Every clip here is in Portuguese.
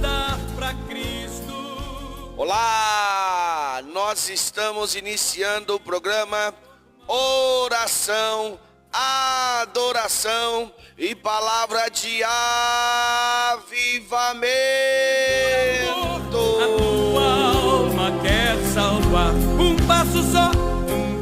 voltar pra Cristo. Olá, nós estamos iniciando o programa Oração, Adoração e Palavra de Avivamento. A tua alma quer salvar, um passo só.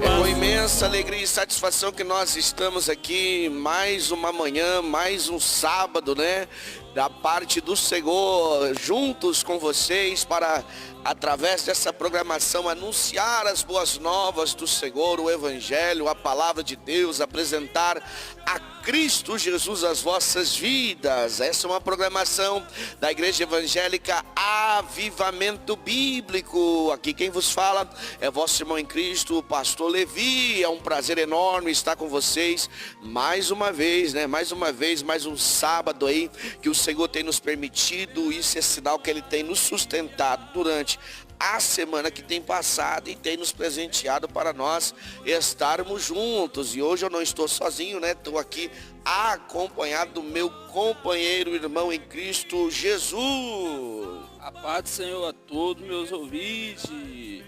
É com imensa alegria e satisfação que nós estamos aqui mais uma manhã, mais um sábado, né? Da parte do Senhor, juntos com vocês para, através dessa programação, anunciar as boas novas do Senhor, o Evangelho, a Palavra de Deus, apresentar a Cristo Jesus as vossas vidas. Essa é uma programação da Igreja Evangélica Avivamento Bíblico. Aqui quem vos fala é vosso irmão em Cristo, o pastor Levi. É um prazer enorme estar com vocês mais uma vez, né? Mais um sábado aí que o Senhor tem nos permitido. Isso é sinal que Ele tem nos sustentado durante a semana que tem passado e tem nos presenteado para nós estarmos juntos. E hoje eu não estou sozinho, né? Estou aqui acompanhado do meu companheiro, irmão em Cristo Jesus. A paz do Senhor a todos meus ouvintes.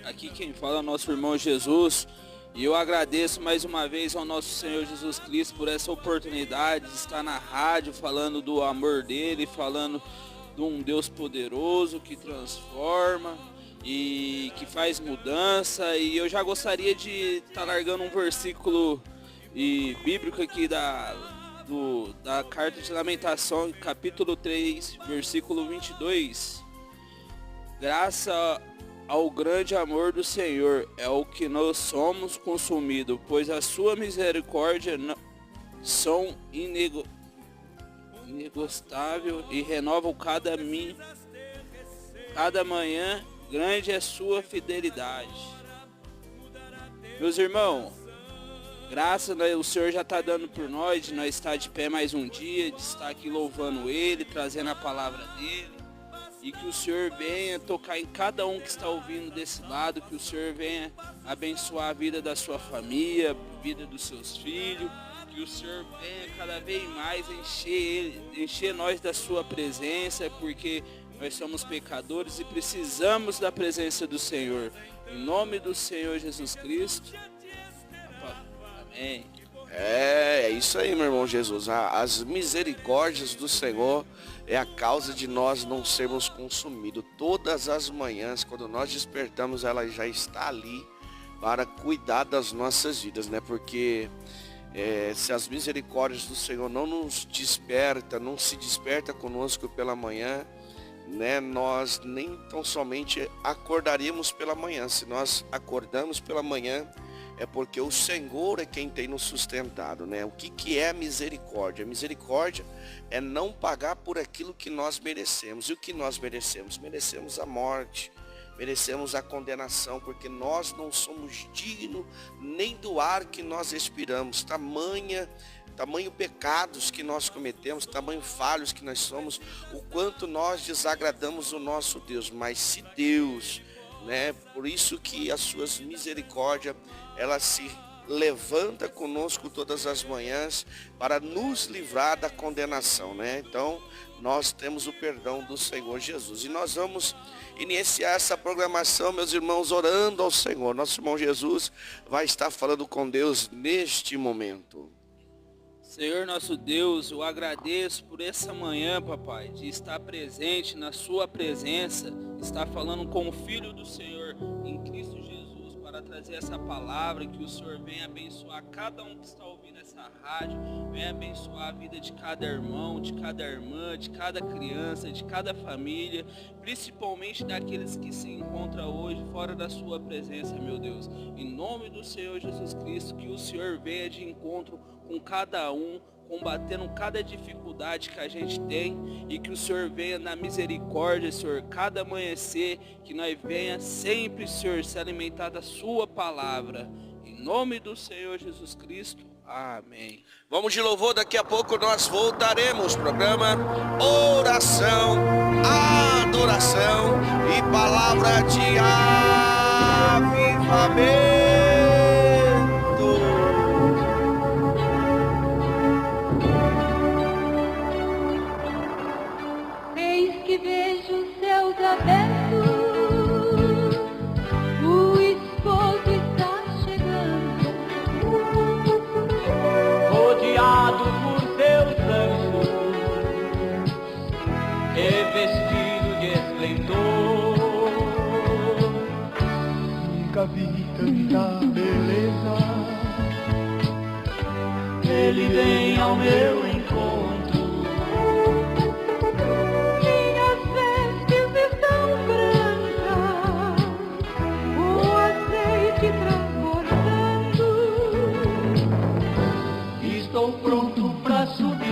Aqui quem fala é o nosso irmão Jesus. E eu agradeço mais uma vez ao nosso Senhor Jesus Cristo por essa oportunidade de estar na rádio falando do amor dele, falando de um Deus poderoso que transforma e que faz mudança. E eu já gostaria de estar largando um versículo bíblico aqui da Carta de Lamentação, capítulo 3, versículo 22. Graça ao grande amor do Senhor é o que nós somos consumidos, pois a sua misericórdia são inegostável e renovam cada manhã, grande é sua fidelidade. Meus irmãos, graças o Senhor já está dando por nós, de nós estar de pé mais um dia, de estar aqui louvando Ele, trazendo a palavra dEle. E que o Senhor venha tocar em cada um que está ouvindo desse lado, que o Senhor venha abençoar a vida da sua família, a vida dos seus filhos, que o Senhor venha cada vez mais encher nós da sua presença, porque nós somos pecadores e precisamos da presença do Senhor. Em nome do Senhor Jesus Cristo. Amém. É isso aí, meu irmão Jesus. As misericórdias do Senhor é a causa de nós não sermos consumidos. Todas as manhãs, quando nós despertamos, ela já está ali para cuidar das nossas vidas, né? Porque se as misericórdias do Senhor não se desperta conosco pela manhã, né? Nós nem tão somente acordaríamos pela manhã. Se nós acordamos pela manhã, é porque o Senhor é quem tem nos sustentado, né? O que é a misericórdia? A misericórdia é não pagar por aquilo que nós merecemos. E o que nós merecemos? Merecemos a morte, merecemos a condenação, porque nós não somos dignos nem do ar que nós respiramos. Tamanho pecados que nós cometemos, tamanho falhos que nós somos, o quanto nós desagradamos o nosso Deus. Mas se Deus, né? Por isso que as suas misericórdias, ela se levanta conosco todas as manhãs para nos livrar da condenação, né? Então, nós temos o perdão do Senhor Jesus. E nós vamos iniciar essa programação, meus irmãos, orando ao Senhor. Nosso irmão Jesus vai estar falando com Deus neste momento. Senhor nosso Deus, eu agradeço por essa manhã, papai, de estar presente na sua presença, estar falando com o Filho do Senhor em Cristo Jesus, para trazer essa palavra, que o Senhor venha abençoar cada um que está ouvindo essa rádio, venha abençoar a vida de cada irmão, de cada irmã, de cada criança, de cada família, principalmente daqueles que se encontram hoje fora da sua presença, meu Deus. Em nome do Senhor Jesus Cristo, que o Senhor venha de encontro com cada um, combatendo cada dificuldade que a gente tem, e que o Senhor venha na misericórdia, Senhor, cada amanhecer, que nós venha sempre, Senhor, se alimentar da sua palavra. Em nome do Senhor Jesus Cristo, amém. Vamos de louvor, daqui a pouco nós voltaremos. Programa Oração, Adoração e Palavra de Avivamento. Eis que que vejo os céus abertos, o esposo está chegando. Rodeado por seus anjos e vestido de esplendor. Nunca vi tanta beleza. Ele vem ao meu encontro. Minhas vestes estão brancas, o azeite transbordando. Estou pronto pra subir.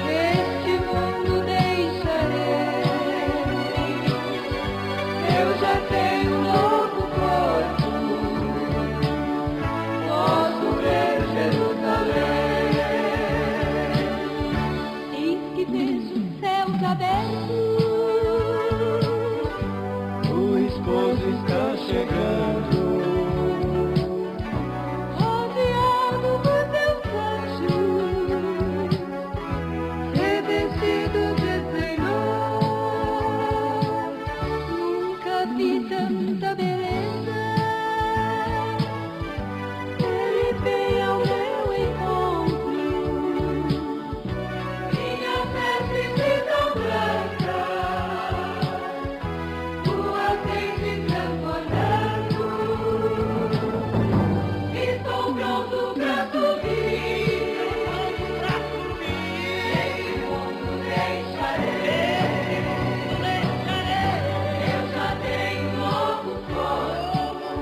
Este mundo deixarei. Eu já tenho um novo corpo. Posso ver Jerusalém. Eis que vejo os céus abertos, O esposo está chegando. rodeado por seus anjos, revestidos de Senhor. Nunca vi tanta beleza. Ele vem ao meu encontro. Minhas vestes estão brancas, o azeite transbordando. Estou pronto pra subir. Esse mundo deixarei. Eu já tenho um novo corpo.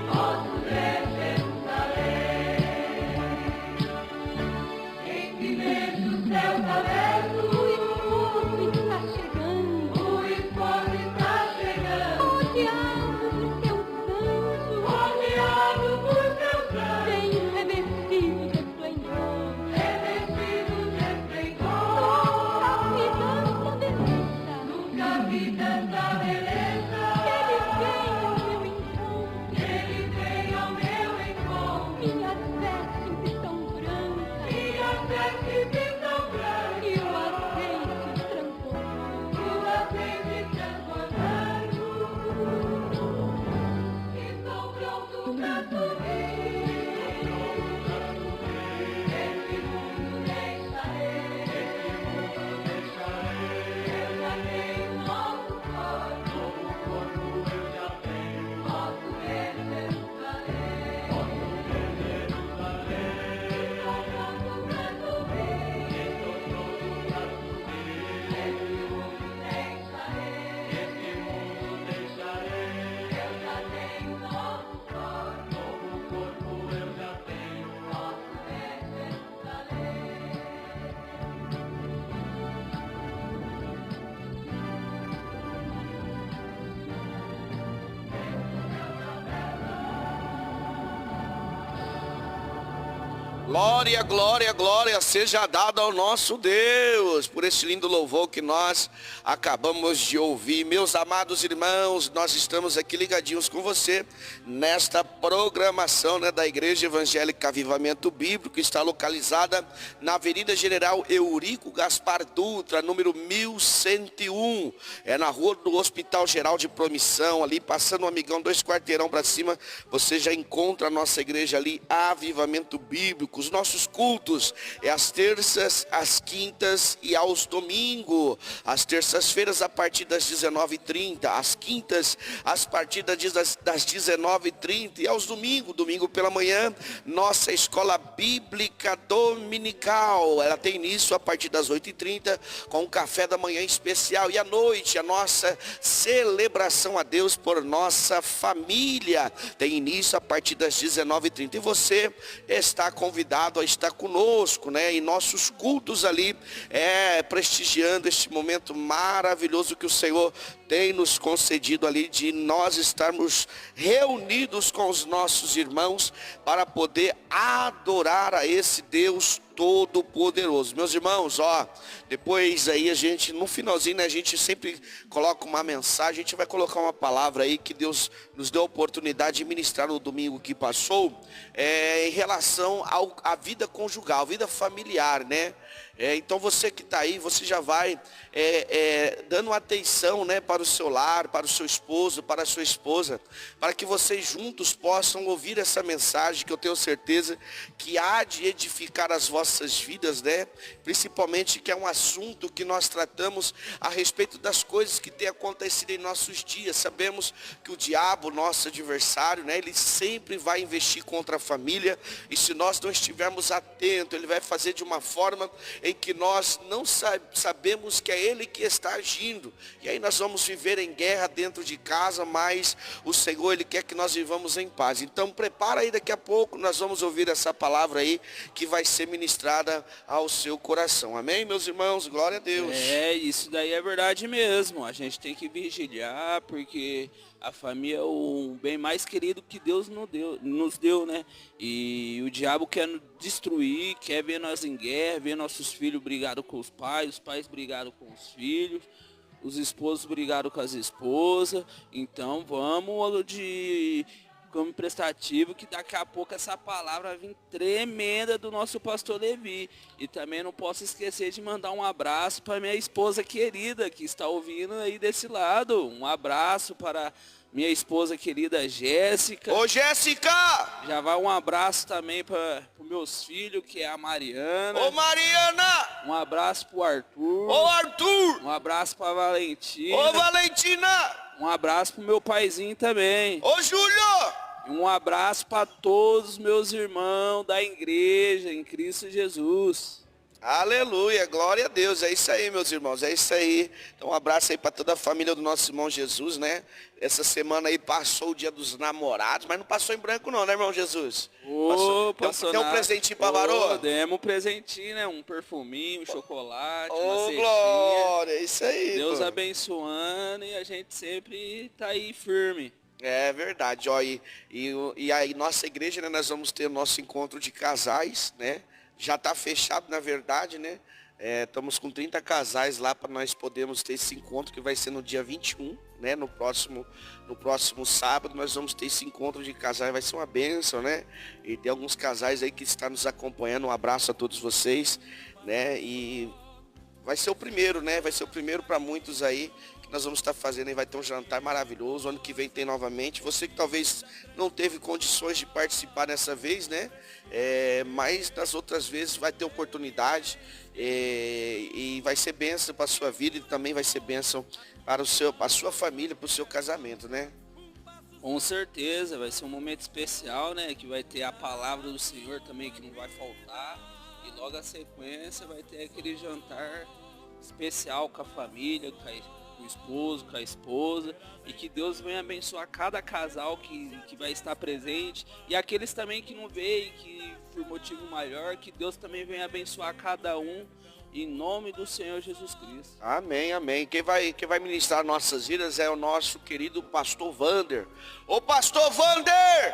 Posso ver Jerusalém. Eis que vejo os céus abertos, o esposo está chegando. O esposo está chegando. Rodeado por seus anjos, vem revestido de esplendor. Nunca vi tanta beleza. Ele vem ao meu encontro. Minhas vestes estão brancas. E o azeite transbordando. Estou pronto pra subir. Esse mundo deixarei. Eu já tenho um novo corpo. Posso ver Jerusalém. Estou pronto pra subir. Esse mundo deixarei. Eu já tenho um novo corpo. Posso ver Jerusalém. Glória, glória, glória seja dada ao nosso Deus por esse lindo louvor que nós acabamos de ouvir. Meus amados irmãos, nós estamos aqui ligadinhos com você nesta programação, né, da Igreja Evangélica Avivamento Bíblico, que está localizada na Avenida General Eurico Gaspar Dutra, número 1101. É na rua do Hospital Geral de Promissão, ali passando o Amigão, 2 quarteirão para cima, você já encontra a nossa igreja ali, Avivamento Bíblico. Os nossos cultos é às terças, às quintas e aos domingos. Às terças-feiras a partir das 19h30, às quintas a partir das 19h30 e aos domingos, domingo pela manhã, nossa escola bíblica dominical. Ela tem início a partir das 8h30 com um café da manhã especial, e à noite a nossa celebração a Deus por nossa família tem início a partir das 19h30. E você está convidado a estar conosco, né, em nossos cultos ali, prestigiando este momento maravilhoso que o Senhor tem nos concedido ali, de nós estarmos reunidos com os nossos irmãos para poder adorar a esse Deus Todo-Poderoso. Meus irmãos, depois aí a gente, no finalzinho, né, a gente sempre coloca uma mensagem, a gente vai colocar uma palavra aí que Deus nos deu a oportunidade de ministrar no domingo que passou, em relação à vida conjugal, vida familiar, né? Então você que está aí, você já vai dando atenção, né, para o seu lar, para o seu esposo, para a sua esposa, para que vocês juntos possam ouvir essa mensagem que eu tenho certeza que há de edificar as vossas vidas, né? Principalmente que é um assunto que nós tratamos a respeito das coisas que têm acontecido em nossos dias. Sabemos que o diabo, nosso adversário, né, ele sempre vai investir contra a família, e se nós não estivermos atentos, ele vai fazer de uma forma em que nós não sabemos que é ele que está agindo, e aí nós vamos viver em guerra dentro de casa, mas o Senhor, ele quer que nós vivamos em paz. Então prepara aí, daqui a pouco nós vamos ouvir essa palavra aí, que vai ser ministrada ao seu coração. Amém, meus irmãos? Glória a Deus. Isso daí é verdade mesmo. A gente tem que vigiar, porque a família é o bem mais querido que Deus nos deu, né? E o diabo quer nos destruir, quer ver nós em guerra, ver nossos filhos brigados com os pais brigados com os filhos, os esposos brigados com as esposas. Então vamos como prestativo, que daqui a pouco essa palavra vai vir tremenda do nosso pastor Levi. E também não posso esquecer de mandar um abraço para minha esposa querida, que está ouvindo aí desse lado. Um abraço para minha esposa querida Jéssica. Ô Jéssica! Já vai um abraço também para os meus filhos, que é a Mariana. Ô Mariana! Um abraço para o Arthur. Ô Arthur! Um abraço para a Valentina. Ô Valentina! Um abraço para o meu paizinho também. Ô Júlio! Um abraço para todos os meus irmãos da igreja em Cristo Jesus. Aleluia, glória a Deus. É isso aí, meus irmãos, é isso aí. Então um abraço aí para toda a família do nosso irmão Jesus, né? Essa semana aí passou o dia dos namorados, mas não passou em branco não, né, irmão Jesus? Passou deu um presentinho para a varoa? Demos um presentinho, né? Um perfuminho, um chocolate, uma cestinha. Glória, é isso aí. Deus abençoando, e a gente sempre tá aí firme. É verdade, ó, e aí nossa igreja, né, nós vamos ter o nosso encontro de casais, né? Já está fechado, na verdade, né? Estamos com 30 casais lá para nós podermos ter esse encontro, que vai ser no dia 21, né? No próximo sábado nós vamos ter esse encontro de casais, vai ser uma bênção, né? E tem alguns casais aí que estão nos acompanhando, um abraço a todos vocês, né? E vai ser o primeiro, né? Vai ser o primeiro para muitos aí, que nós vamos estar fazendo, e vai ter um jantar maravilhoso. Ano que vem tem novamente. Você que talvez não teve condições de participar dessa vez, né? Mas das outras vezes vai ter oportunidade, e vai ser bênção para a sua vida, e também vai ser bênção para a sua família, para o seu casamento, né? Com certeza, vai ser um momento especial, né? Que vai ter a palavra do Senhor também, que não vai faltar. E logo a sequência vai ter aquele jantar especial com a família, com o esposo, com a esposa, e que Deus venha abençoar cada casal que vai estar presente, e aqueles também que não veio, que por motivo maior, que Deus também venha abençoar cada um, em nome do Senhor Jesus Cristo. Amém, amém. Quem vai ministrar nossas vidas é o nosso querido pastor Vander. Ô pastor Vander,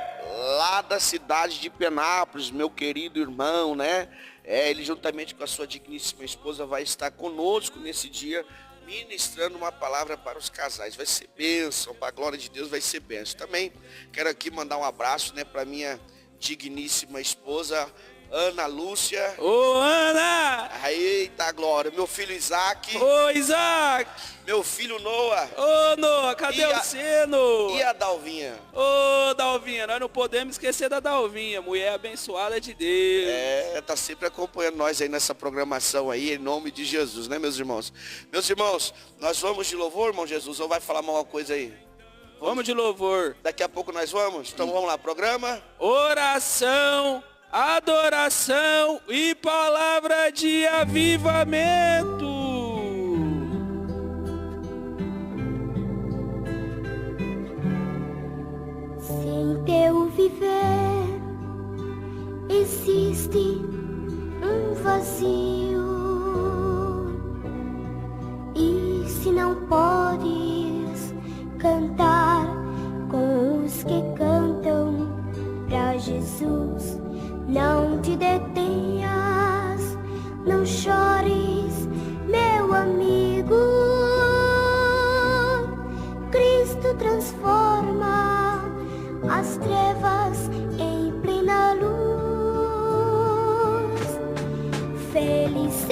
lá da cidade de Penápolis, meu querido irmão, né? Ele juntamente com a sua digníssima esposa vai estar conosco nesse dia, ministrando uma palavra para os casais. Vai ser bênção, para a glória de Deus vai ser bênção. Também quero aqui mandar um abraço, né, para minha digníssima esposa, Ana Lúcia. Ô Ana! Eita glória, meu filho Isaac. Ô Isaac! Meu filho Noah. Ô Noah, cadê você, Noah? E a Dalvinha? Ô Dalvinha, nós não podemos esquecer da Dalvinha, mulher abençoada de Deus. Tá sempre acompanhando nós aí nessa programação aí, em nome de Jesus, né, meus irmãos? Meus irmãos, nós vamos de louvor, irmão Jesus, ou vai falar uma coisa aí? Vamos de louvor. Daqui a pouco nós vamos? Então vamos lá, programa. Oração, adoração e palavra de avivamento. Sem teu viver existe um vazio, e se não podes cantar com os que cantam pra Jesus, não te detenhas, não chores, meu amigo. Cristo transforma as trevas em plena luz. Feliz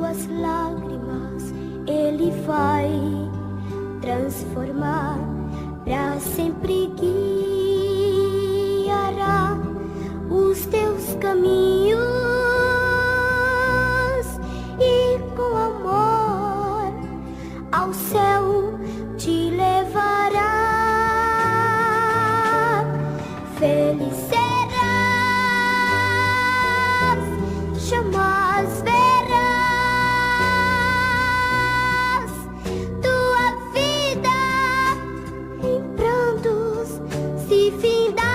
tuas lágrimas Ele vai transformar, para sempre guiará os teus caminhos e com amor ao céu te levará. Feliz serás, jamais verás tua vida em prantos se findar.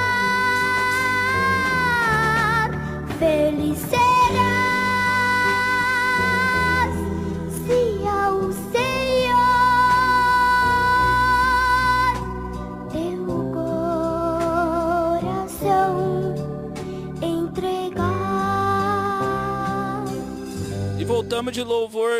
Feliz serás se ao Senhor teu coração entregar. E voltamos de louvor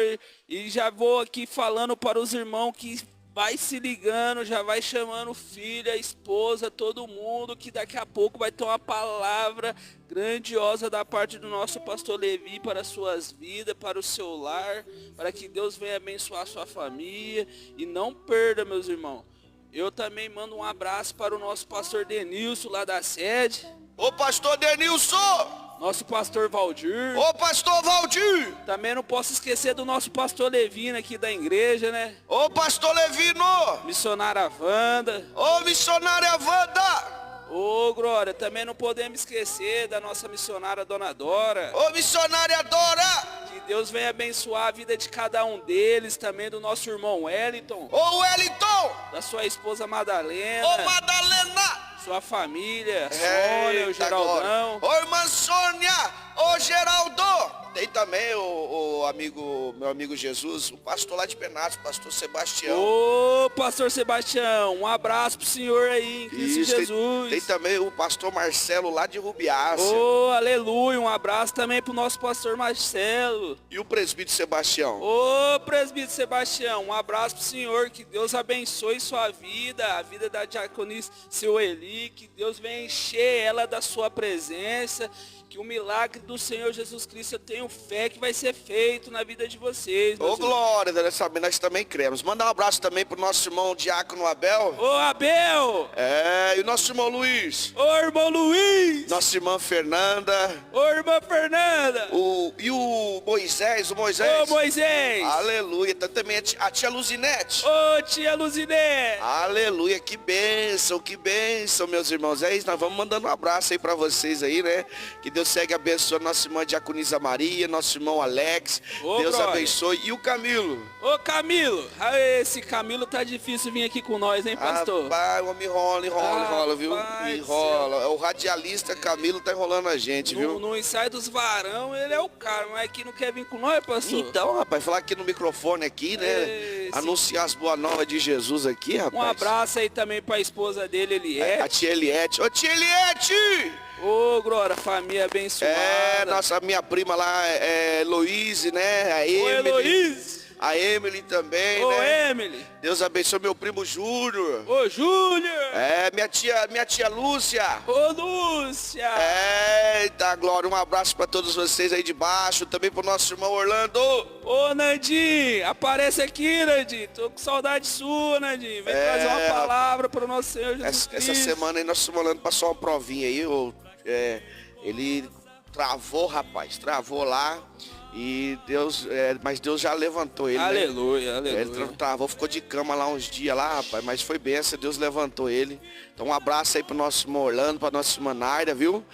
e já vou aqui falando para os irmãos que vai se ligando, já vai chamando o filho, a esposa, todo mundo, que daqui a pouco vai ter uma palavra grandiosa da parte do nosso pastor Levi para as suas vidas, para o seu lar, para que Deus venha abençoar a sua família. E não perda, meus irmãos. Eu também mando um abraço para o nosso pastor Denilson lá da sede, Ô pastor Denilson! nosso pastor Valdir. Ô pastor Valdir! Também não posso esquecer do nosso pastor Levino aqui da igreja, né? Ô pastor Levino! Missionária Wanda. Ô missionária Wanda! Ô, Glória, também não podemos esquecer da nossa missionária Dona Dora. Ô missionária Dora! Que Deus venha abençoar a vida de cada um deles, também do nosso irmão Wellington, Ô Wellington! da sua esposa Madalena, Ô Madalena! sua família, Sônia, o Eita, Geraldão. glória. Ô irmã Sônia! Ô Geraldo! Tem também meu amigo Jesus, o pastor lá de Penados, o pastor Sebastião. Ô, pastor Sebastião, um abraço pro senhor aí, em Cristo Isso, Jesus. tem também o pastor Marcelo lá de Rubiácea. Ô, aleluia, um abraço também pro nosso pastor Marcelo. E o presbítero Sebastião. Ô, presbítero Sebastião, um abraço pro senhor, que Deus abençoe sua vida, a vida da diaconisa seu Eli, que Deus venha encher ela da sua presença, que o milagre do Senhor Jesus Cristo, eu tenho fé que vai ser feito na vida de vocês. Ô glória, nós também cremos. Manda um abraço também pro nosso irmão Diácono Abel. Ô Abel! E o nosso irmão Luiz. Ô irmão Luiz! Nossa irmã Fernanda. Ô irmã Fernanda! E o Moisés, Ô Moisés! Aleluia. Também a tia Luzinete. Ô tia Luzinete! Aleluia, que bênção, meus irmãos. É isso, nós vamos mandando um abraço aí pra vocês aí, né? Que Deus segue abençoando nossa irmã Diaconisa Maria, nosso irmão Alex. Ô, Deus glória. abençoe. E o Camilo? Ô Camilo! Esse Camilo tá difícil vir aqui com nós, hein, pastor? Rapaz, o homem enrola, viu? Rapaz, Enrola. O radialista Camilo tá enrolando a gente, viu? No ensaio dos varão, ele é o cara, mas aqui não quer vir com nós, pastor? Então, rapaz, falar aqui no microfone aqui, né? Anunciar as boas novas de Jesus aqui, rapaz. Um abraço aí também pra esposa dele, Eliette. A tia Eliette. Ô, tia Eliette! Ô, Glória, família abençoada. Minha prima lá, Heloíse, né? A Ô, Emily. Heloíse. A Emily também, Ô, né? Emily. Deus abençoe meu primo Júnior. Ô, Júnior. Minha tia Lúcia. Ô, Lúcia. Eita, Glória, um abraço pra todos vocês aí de baixo, também pro nosso irmão Orlando. Ô, Nandinho, aparece aqui, Nandinho. Tô com saudade sua, Nandinho. Vem trazer uma palavra pro nosso Senhor Jesus Cristo. Essa semana aí nosso irmão Orlando passou uma provinha aí, ele travou lá. E mas Deus já levantou ele. Aleluia, né? aleluia. Ele travou, ficou de cama lá uns dias lá, rapaz, mas foi benção, Deus levantou ele. Então um abraço aí pro nosso irmão Orlando, pra nossa irmã Naira, viu?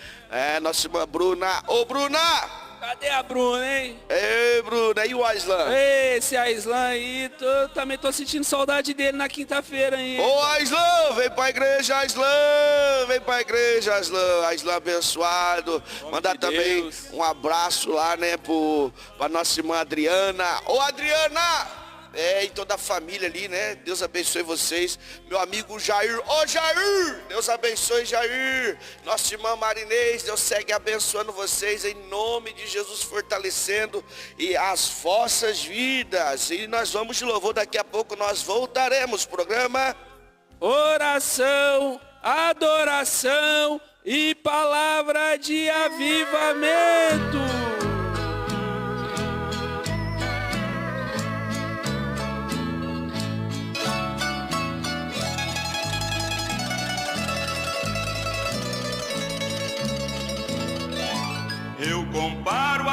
Nossa irmã Bruna. Ô, Bruna! Cadê a Bruna, hein? Ei, Bruna, e o Aislan? Esse Aislan aí, também tô sentindo saudade dele na quinta-feira aí. Ô, Aislan, vem pra igreja, Aislan! Vem pra igreja, Aislan! Aislan abençoado. Mandar também Deus. um abraço lá, né, pra nossa irmã Adriana. Ô, Adriana! E toda a família ali, né? Deus abençoe vocês. Meu amigo Jair. Ô, Jair! Deus abençoe, Jair. Nossa irmã Marinês, Deus segue abençoando vocês em nome de Jesus, fortalecendo e as vossas vidas. E nós vamos de louvor, daqui a pouco nós voltaremos. Programa Oração, adoração e palavra de avivamento.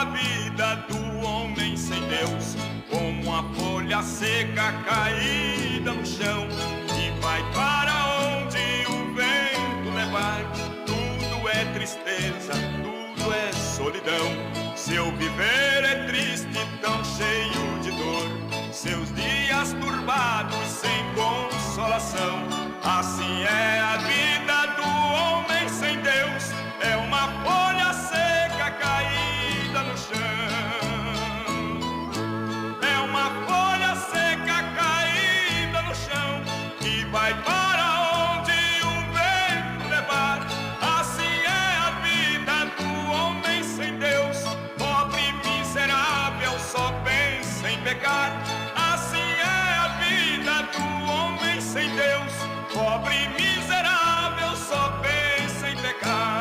a vida do homem sem Deus, como uma folha seca caída no chão, que vai para onde o vento levar. Tudo é tristeza, tudo é solidão. Seu viver é triste, tão cheio de dor, seus dias turbados sem consolação. Assim é a vida do homem sem Deus, é uma folha seca caída no chão. É uma folha seca caída no chão, que vai para onde o vento levar. Assim é a vida do homem sem Deus, pobre e miserável, só pensa em pecar. Assim é a vida do homem sem Deus, pobre e miserável, só pensa em pecar.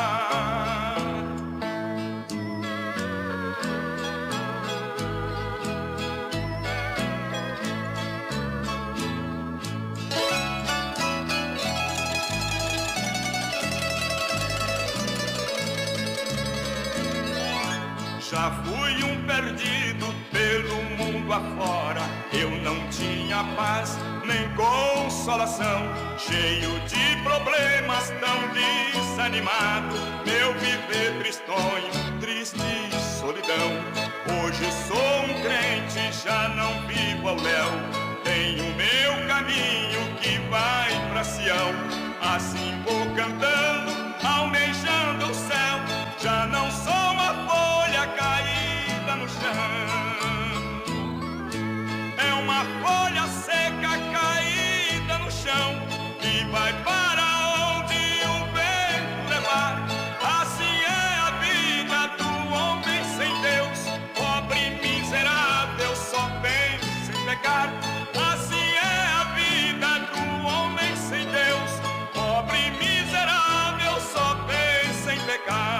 Já fui um perdido pelo mundo afora, eu não tinha paz nem consolação, cheio de problemas, tão desanimado, meu viver tristonho, triste solidão. Hoje sou um crente, já não vivo ao léu, tenho meu caminho que vai pra Sião. Assim vou cantando, almejando o céu, já não sou uma folha caída no chão. É uma folha seca caída no chão, que vai para onde o vento levar. Assim é a vida do homem sem Deus, pobre e miserável, só pensa em pecar. Assim é a vida do homem sem Deus, pobre e miserável, só pensa em pecar.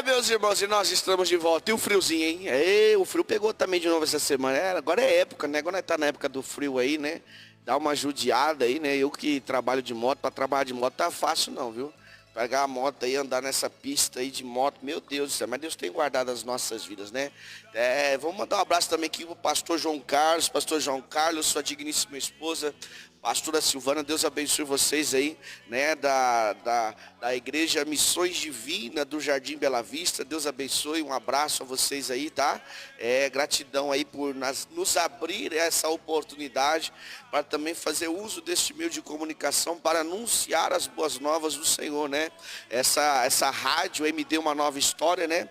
Meus irmãos, e nós estamos de volta. E o friozinho, hein? O frio pegou também de novo essa semana. Agora é época, né? Agora tá na época do frio aí, né? Dá uma judiada aí, né? Eu que trabalho de moto, pra trabalhar de moto tá fácil não, viu? Pegar a moto aí, andar nessa pista aí de moto, meu Deus do céu, mas Deus tem guardado as nossas vidas, né? Vamos mandar um abraço também aqui pro pastor João Carlos, sua digníssima esposa, pastora Silvana, Deus abençoe vocês aí, né, da Igreja Missões Divina do Jardim Bela Vista. Deus abençoe, um abraço a vocês aí, tá? Gratidão aí por nos abrir essa oportunidade para também fazer uso deste meio de comunicação para anunciar as boas novas do Senhor, né? Essa rádio MD Uma Nova História, né?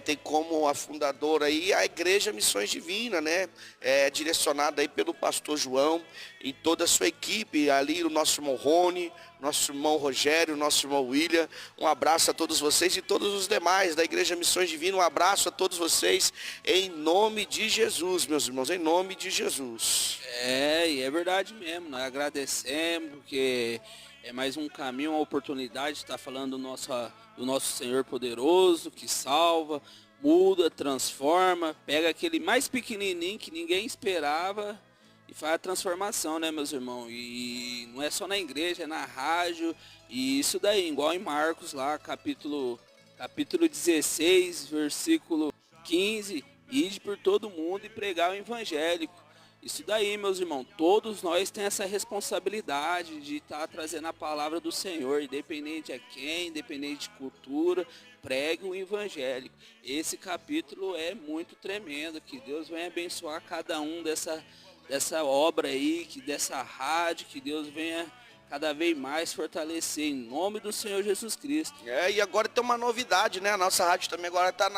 Tem como a fundadora aí a Igreja Missões Divina, né? Direcionada aí pelo pastor João e toda a sua equipe, ali o nosso irmão Rony, nosso irmão Rogério, nosso irmão William. Um abraço a todos vocês e todos os demais da Igreja Missões Divina. Um abraço a todos vocês em nome de Jesus, meus irmãos, em nome de Jesus. E é verdade mesmo, nós agradecemos, porque é mais um caminho, uma oportunidade de estar falando do nosso Senhor poderoso, que salva, muda, transforma, pega aquele mais pequenininho que ninguém esperava e faz a transformação, né, meus irmãos? E não é só na igreja, é na rádio, e isso daí, igual em Marcos lá, capítulo 16, versículo 15, ide por todo mundo e pregar o evangélico. Isso daí, meus irmãos, todos nós temos essa responsabilidade de estar trazendo a palavra do Senhor, independente de quem, independente de cultura, pregue o evangélico. Esse capítulo é muito tremendo, que Deus venha abençoar cada um dessa obra aí, dessa rádio, que Deus venha cada vez mais fortalecer em nome do Senhor Jesus Cristo. E agora tem uma novidade, né? A nossa rádio também agora está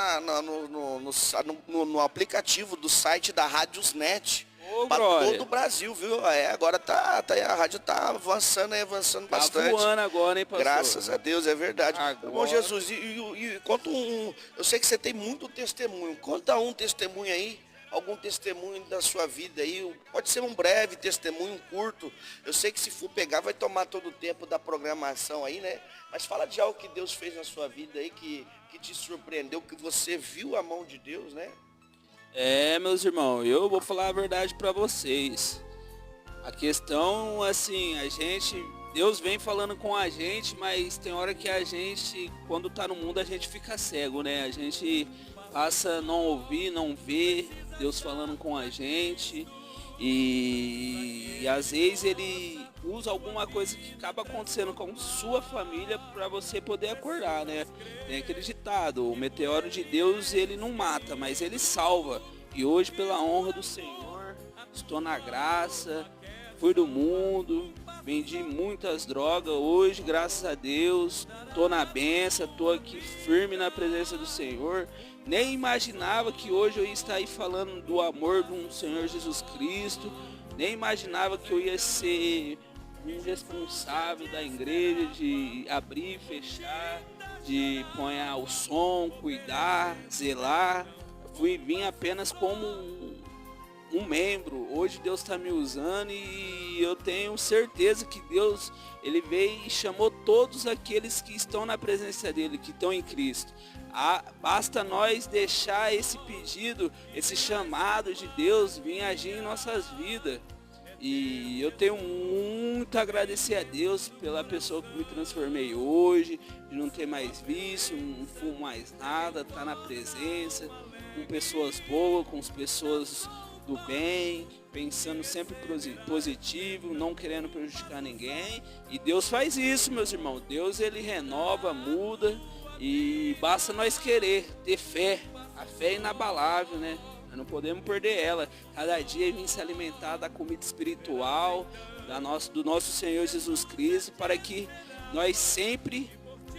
no aplicativo do site da Rádiosnet. Para todo o Brasil, viu? Agora a rádio tá avançando bastante. Tá voando agora, hein, pastor? Graças a Deus, é verdade. Agora... Bom, Jesus, e conta eu sei que você tem muito testemunho. Conta um testemunho aí, algum testemunho da sua vida aí. Pode ser um breve testemunho, um curto. Eu sei que se for pegar vai tomar todo o tempo da programação aí, né? Mas fala de algo que Deus fez na sua vida aí, que te surpreendeu, que você viu a mão de Deus, né? Meus irmãos, eu vou falar a verdade para vocês. A questão, assim, a gente Deus vem falando com a gente, mas tem hora que a gente, quando tá no mundo, a gente fica cego, né? A gente passa a não ouvir, não ver Deus falando com a gente. E às vezes ele usa alguma coisa que acaba acontecendo com sua família para você poder acordar, né? Tem aquele ditado, o meteoro de Deus ele não mata, mas ele salva. E hoje, pela honra do Senhor, estou na graça, fui do mundo, vendi muitas drogas, hoje, graças a Deus, estou na bênção, estou aqui firme na presença do Senhor. Nem imaginava que hoje eu ia estar aí falando do amor de um Senhor Jesus Cristo. Nem imaginava que eu ia ser um responsável da igreja, de abrir e fechar, de pôr o som, cuidar, zelar. Vim apenas como um membro. Hoje Deus está me usando e eu tenho certeza que Deus, ele veio e chamou todos aqueles que estão na presença dele, que estão em Cristo. Basta nós deixar esse pedido, esse chamado de Deus vir agir em nossas vidas. E eu tenho muito a agradecer a Deus pela pessoa que me transformei hoje, de não ter mais vício, não fumo mais nada, tá na presença, com pessoas boas, com as pessoas do bem, pensando sempre positivo, não querendo prejudicar ninguém. E Deus faz isso, meus irmãos. Deus, ele renova, muda. E basta nós querer, ter fé. A fé é inabalável, né? Nós não podemos perder ela. Cada dia vir se alimentar da comida espiritual, do nosso Senhor Jesus Cristo, para que nós sempre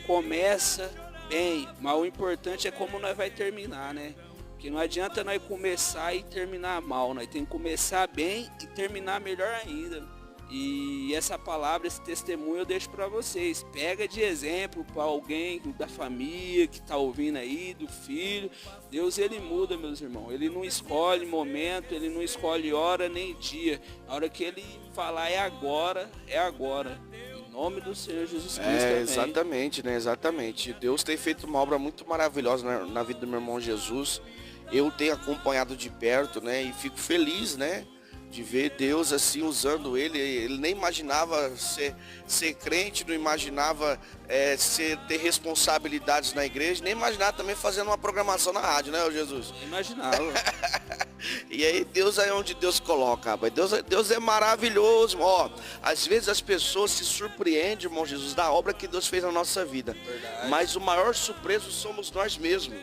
começa bem. Mas o importante é como nós vai terminar, né? Porque não adianta nós começar e terminar mal. Nós temos que começar bem e terminar melhor ainda. E essa palavra, esse testemunho eu deixo para vocês. Pega de exemplo para alguém da família que está ouvindo aí, do filho. Deus, ele muda, meus irmãos. Ele não escolhe momento, ele não escolhe hora nem dia. A hora que ele falar é agora, é agora. Em nome do Senhor Jesus Cristo. Exatamente, né? Exatamente. Deus tem feito uma obra muito maravilhosa na vida do meu irmão Jesus. Eu tenho acompanhado de perto, né? E fico feliz, né? De ver Deus assim usando ele. Ele nem imaginava ser crente, não imaginava ter responsabilidades na igreja, nem imaginava também fazendo uma programação na rádio, né, Jesus? Nem imaginava. E aí Deus é onde Deus coloca, rapaz. Deus é maravilhoso. Ó, às vezes as pessoas se surpreendem, irmão Jesus, da obra que Deus fez na nossa vida. Verdade. Mas o maior surpreso somos nós mesmos.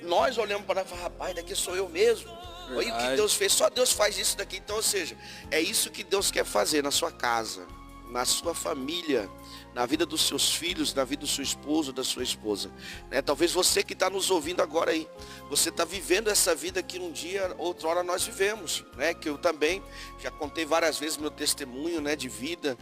Nós olhamos para lá e falamos, rapaz, daqui sou eu mesmo. Olha o que Deus fez, só Deus faz isso daqui. Então, ou seja, é isso que Deus quer fazer na sua casa, na sua família, na vida dos seus filhos, na vida do seu esposo, da sua esposa, né? Talvez você que está nos ouvindo agora aí, você está vivendo essa vida que um dia, outrora nós vivemos, né? Que eu também já contei várias vezes meu testemunho, né, de vida.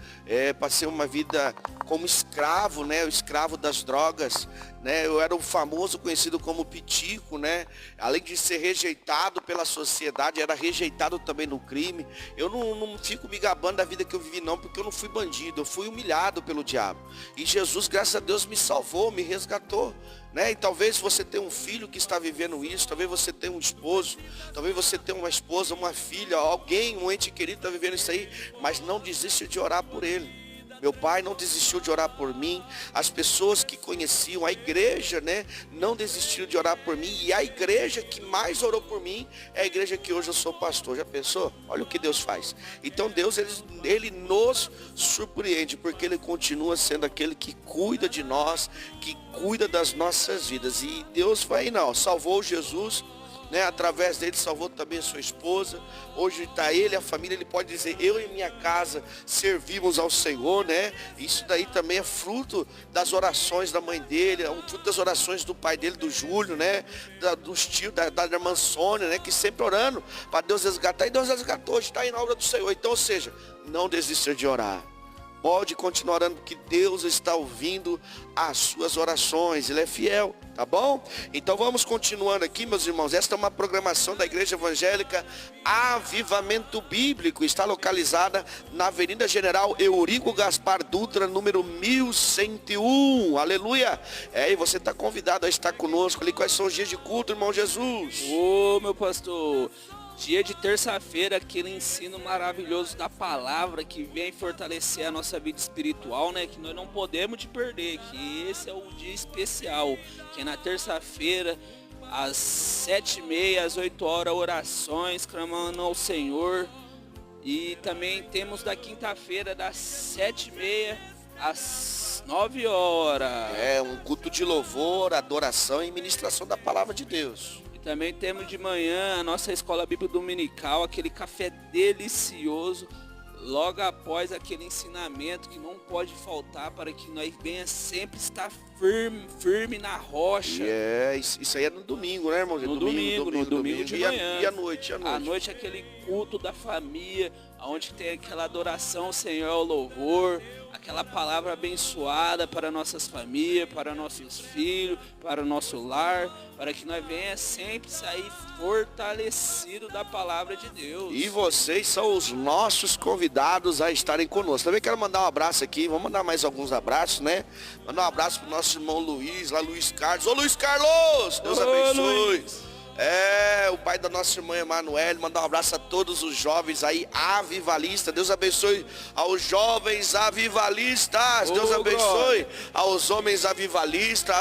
Passei uma vida como escravo, né? O escravo das drogas, né? Eu era o famoso conhecido como pitico, né? Além de ser rejeitado pela sociedade, era rejeitado também no crime. Eu não fico me gabando da vida que eu vivi não, porque eu não fui bandido, eu fui humilhado pelo diabo. E Jesus, graças a Deus, me salvou, me resgatou, né? E talvez você tenha um filho que está vivendo isso, talvez você tenha um esposo, talvez você tenha uma esposa, uma filha, alguém, um ente querido está vivendo isso aí, mas não desista de orar por ele. Meu pai não desistiu de orar por mim. As pessoas que conheciam, a igreja, né, não desistiu de orar por mim. E a igreja que mais orou por mim é a igreja que hoje eu sou pastor. Já pensou? Olha o que Deus faz. Então Deus, ele nos surpreende, porque ele continua sendo aquele que cuida de nós, que cuida das nossas vidas. E Deus vai, não, salvou Jesus, né? Através dele salvou também a sua esposa. Hoje está ele, a família, ele pode dizer, eu e minha casa servimos ao Senhor, né? Isso daí também é fruto das orações da mãe dele, é um fruto das orações do pai dele, do Júlio, né? Dos tios, da irmã Sônia, né? Que sempre orando para Deus resgatar, e Deus resgatou, hoje está aí na obra do Senhor. Então, ou seja, não desista de orar. Pode continuar orando, porque Deus está ouvindo as suas orações. Ele é fiel, tá bom? Então vamos continuando aqui, meus irmãos. Esta é uma programação da Igreja Evangélica Avivamento Bíblico. Está localizada na Avenida General Eurico Gaspar Dutra, número 1101. Aleluia! E você está convidado a estar conosco ali. Quais são os dias de culto, irmão Jesus? Ô, meu pastor, Dia de terça-feira, aquele ensino maravilhoso da palavra que vem fortalecer a nossa vida espiritual, né? Que nós não podemos te perder, que esse é o dia especial, que é na terça-feira, às 7h30, às 8h, orações, clamando ao Senhor. E também temos da quinta-feira, das 7h30 às 9h. É um culto de louvor, adoração e ministração da palavra de Deus. E também temos de manhã a nossa escola bíblica dominical, aquele café delicioso, logo após aquele ensinamento que não pode faltar para que nós venha sempre estar firme na rocha. Isso aí é no domingo, né, irmão? No domingo de manhã. E à noite? À noite aquele culto da família, onde tem aquela adoração ao Senhor, ao louvor, aquela palavra abençoada para nossas famílias, para nossos filhos, para o nosso lar, para que nós venha sempre sair fortalecido da palavra de Deus. E vocês são os nossos convidados a estarem conosco. Também quero mandar um abraço aqui, vamos mandar mais alguns abraços, né? Mandar um abraço pro nosso irmão Luiz, lá Luiz Carlos. Ô Luiz Carlos, Deus abençoe. Luiz. O pai da nossa irmã Emanuele, mandar um abraço a todos os jovens aí, avivalistas. Deus abençoe aos jovens avivalistas. Deus abençoe aos homens avivalistas,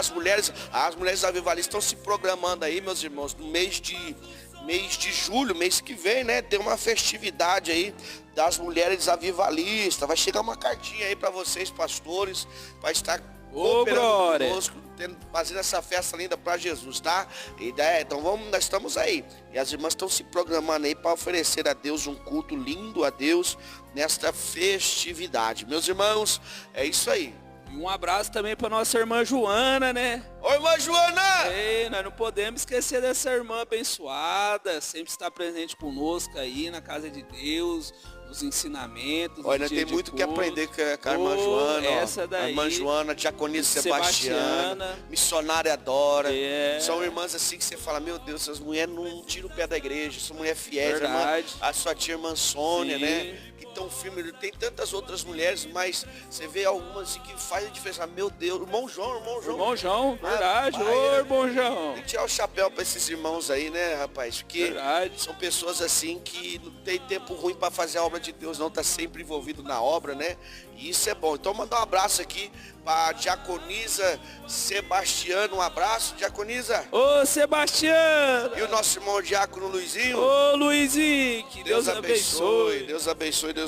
as mulheres avivalistas estão se programando aí, meus irmãos, no mês de julho, mês que vem, né? Tem uma festividade aí das mulheres avivalistas. Vai chegar uma cartinha aí para vocês, pastores, para estar cooperando conosco, fazendo essa festa linda para Jesus, tá? Então nós estamos aí. E as irmãs estão se programando aí para oferecer a Deus um culto lindo a Deus nesta festividade. Meus irmãos, é isso aí. E um abraço também para nossa irmã Joana, né? Oi, irmã Joana! Nós não podemos esquecer dessa irmã abençoada, sempre está presente conosco aí na casa de Deus, nos ensinamentos. Olha, tem muito que aprender com a irmã Joana. Essa daí, a irmã Joana, diaconisa Sebastiana, missionária Dora. São irmãs assim que você fala, meu Deus, essas mulheres não tiram o pé da igreja, são mulheres fiéis. A sua tia irmã Sônia, né? Que tão firme. Tem tantas outras mulheres, mas você vê algumas assim que fazem a diferença. Meu Deus, irmão João. Irmão João, verdade. Ô, irmão João. Tem que tirar o chapéu para esses irmãos aí, né, rapaz? Porque são pessoas assim que não tem tempo ruim para fazer a obra de Deus, não, tá sempre envolvido na obra, né? E isso é bom. Então mandar um abraço aqui para diaconisa Sebastiano. Um abraço, diaconisa. Ô, Sebastiano. E o nosso irmão diácono Luizinho. Ô, Luizinho, que Deus abençoe. Deus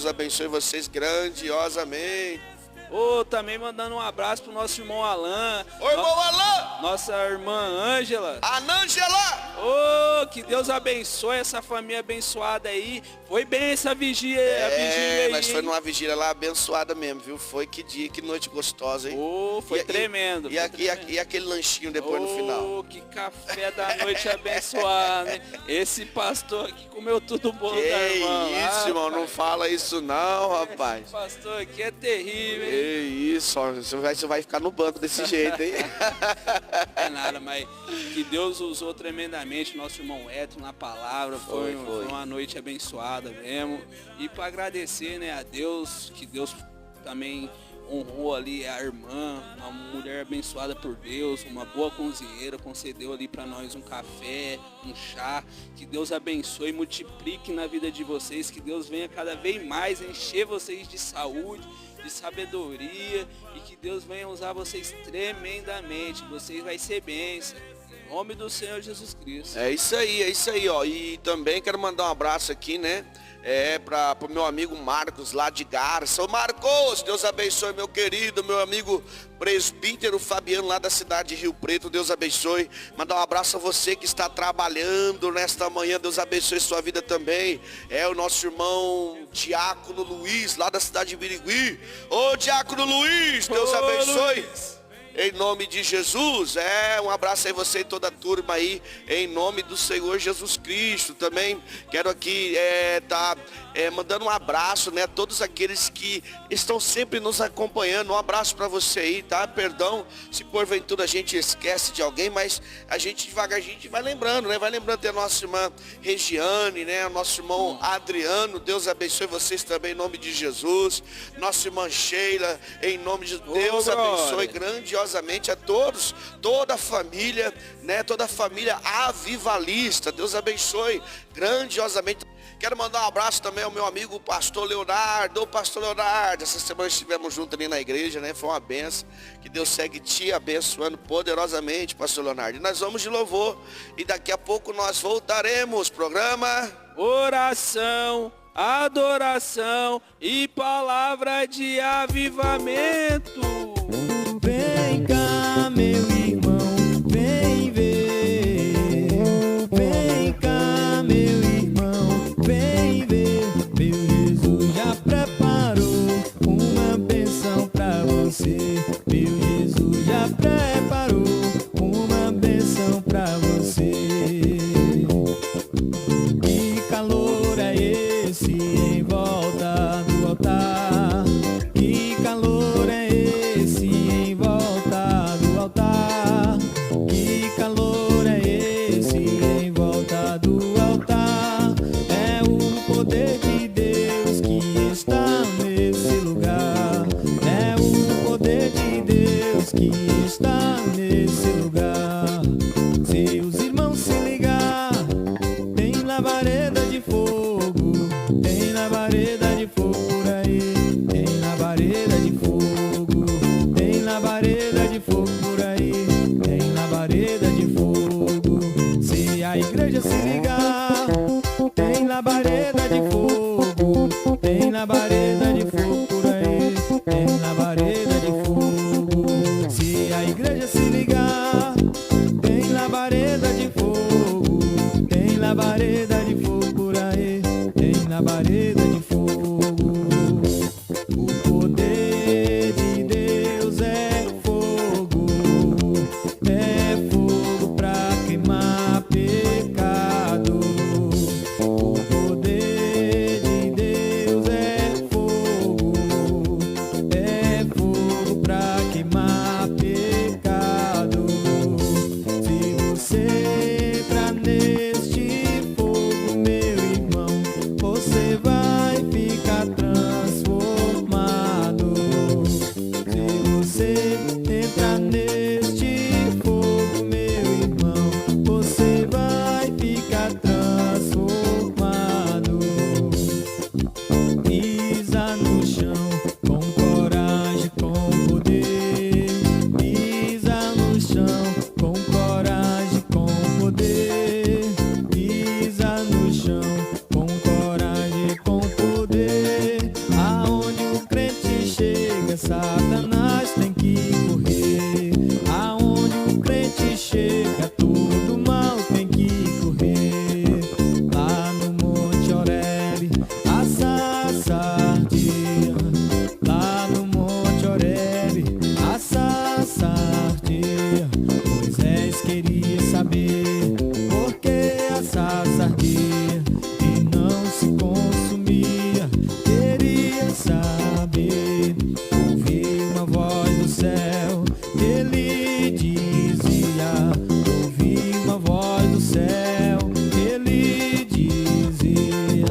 abençoe vocês grandiosamente. Também mandando um abraço pro nosso irmão Alain. Ô, irmão Alain! Nossa irmã Ângela. Anângela! Que Deus abençoe essa família abençoada aí. Foi bem essa vigília, a vigília aí. Nós foi numa vigília lá abençoada mesmo, viu? Foi que dia, que noite gostosa, hein? Foi tremendo. E aquele lanchinho depois no final. Que café da noite abençoado, hein? Esse pastor aqui comeu tudo bom da irmã. Isso, irmão, não fala isso não, rapaz. Esse pastor aqui é terrível, hein? Isso, você vai ficar no banco desse jeito, hein? É nada, mas que Deus usou tremendamente nosso irmão Edson na palavra. Foi uma noite abençoada mesmo. E para agradecer, né, a Deus, que Deus também honrou ali a irmã, uma mulher abençoada por Deus, uma boa cozinheira, concedeu ali para nós um café, um chá. Que Deus abençoe e multiplique na vida de vocês, que Deus venha cada vez mais encher vocês de saúde, de sabedoria, e que Deus venha usar vocês tremendamente. Vocês vai ser bênção. Em nome do Senhor Jesus Cristo. É isso aí, ó. E também quero mandar um abraço aqui, né? Para o meu amigo Marcos lá de Garça. Ô Marcos, Deus abençoe, meu querido, meu amigo presbítero Fabiano lá da cidade de Rio Preto, Deus abençoe. Mandar um abraço a você que está trabalhando nesta manhã, Deus abençoe sua vida também. O nosso irmão Diácono Luiz lá da cidade de Birigui. Ô Diácono Luiz, Deus abençoe. Luiz. Em nome de Jesus, um abraço aí você e toda a turma aí, em nome do Senhor Jesus Cristo. Também quero aqui mandando um abraço, né, a todos aqueles que estão sempre nos acompanhando. Um abraço para você aí, tá? Perdão se porventura a gente esquece de alguém, mas a gente devagar, a gente vai lembrando, né? Vai lembrando da nossa irmã Regiane, né? O nosso irmão Adriano, Deus abençoe vocês também em nome de Jesus. Nossa irmã Sheila, em nome de Deus abençoe grandiosamente grandiosamente a todos, toda a família, né? Toda a família avivalista. Deus abençoe grandiosamente. Quero mandar um abraço também ao meu amigo o pastor Leonardo. Ô pastor Leonardo, essa semana estivemos juntos ali na igreja, né? Foi uma benção. Que Deus segue te abençoando poderosamente, pastor Leonardo. E nós vamos de louvor. E daqui a pouco nós voltaremos. Programa Oração, adoração e palavra de avivamento. Vem cá, meu irmão, vem ver. Vem cá, meu irmão, vem ver. Meu Jesus já preparou uma bênção pra você. Meu Jesus já preparou uma bênção pra você. Que calor é esse em volta do altar? Que calor é esse em volta do altar? Que calor é esse em volta do altar? É o poder de Deus que está nesse lugar. É o poder de Deus que está nesse lugar. Se os irmãos se ligar, tem labareda de fogo, tem labareda de fogo por aí, tem labareda de fogo, tem labareda de fogo por aí, tem labareda de fogo. Se a igreja se ligar, tem labareda de fogo, tem labareda de fogo por aí, tem labareda de fogo. Se a igreja se ligar, tem labareda de fogo, tem labareda de fogo por aí, tem labareda de fogo. O poder de Deus é fogo pra queimar pecado. O poder de Deus é fogo pra queimar pecado. Se você entrar neste fogo, meu irmão, você vai ficar transformado. Se você entrar neste fogo, meu irmão, você vai ficar transformado. Pisa no chão com coragem, com poder. Pisa no chão com coragem, com poder. Pisa no chão com coragem, com poder. Aonde o crente chega, Satanás tem que correr. Aonde o crente chega, todo mal tem que correr. Lá no Monte Horebe, assa ardia. Lá no Monte Horebe, assa ardia. Moisés queria saber por que assa ardia e não se consumia. Queria saber, ouvi uma voz do céu, ele dizia. Ouvi uma voz do céu, ele dizia: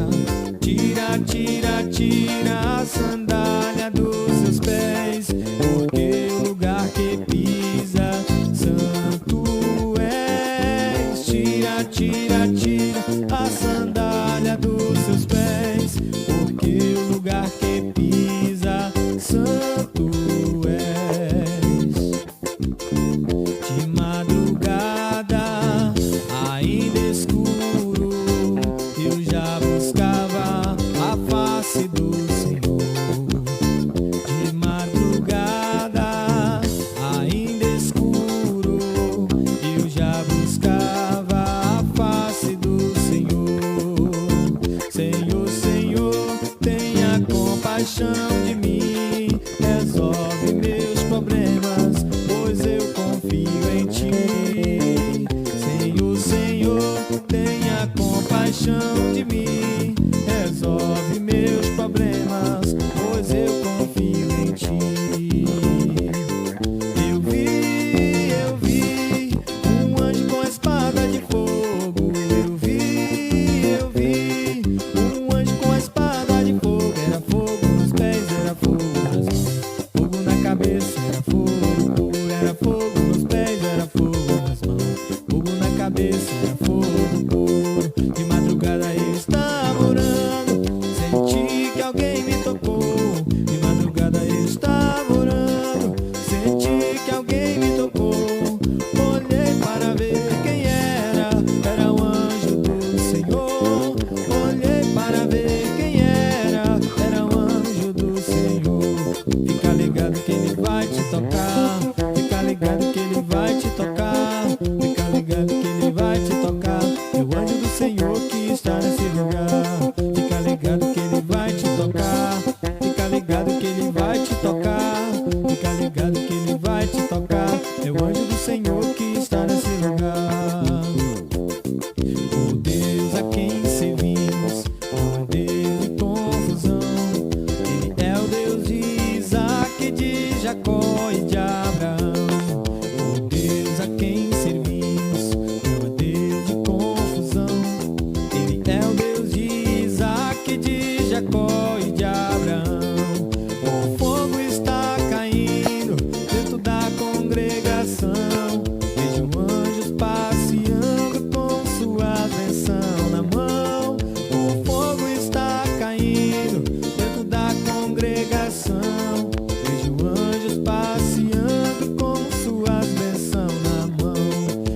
tira, tira, tira a sandália dos seus pés, porque o lugar que pisa santo és. Tira, tira, tira a sandália dos seus pés, porque o lugar que pisa santo és. De madrugada, ainda escuro, eu já buscava a face do Senhor. De madrugada, ainda escuro, eu já buscava a face do Senhor. Senhor, Senhor, tenha compaixão de mim, resolve meus problemas, pois eu confio em ti. Senhor, Senhor, tenha compaixão de mim, resolve meus problemas, pois eu confio em ti. Eu vi um anjo com a espada de fogo. Eu vi um anjo com a espada de fogo. Era fogo nos pés, era fogo nas mãos, fogo na cabeça, era fogo, era descia fogo puro. De madrugada eu estava orando, senti que alguém me tocou. De madrugada eu estava orando, senti que alguém me tocou. Olhei para ver quem era o anjo do Senhor. Olhei para ver quem era o anjo do Senhor. Fica ligado que ele vai te tocar, fica ligado que ele vai te tocar, fica ligado que ele vai te tocar. É o anjo do Senhor que está nesse lugar. Fica ligado que ele vai te tocar, fica ligado que ele vai te tocar, fica ligado que ele vai te tocar. É o anjo do Senhor que está nesse lugar. O Deus a quem servimos não é Deus de confusão. Ele é o Deus de Isaac, de Jacó e de Abraão. O Deus a quem servimos não é Deus de confusão. Ele é o Deus de Isaac, de Jacó e de Abraão. O fogo está caindo dentro da congregação. Vejo anjos passeando com sua bênção na mão. O fogo está caindo dentro da congregação. Vejo anjos passeando com suas bênçãos na mão.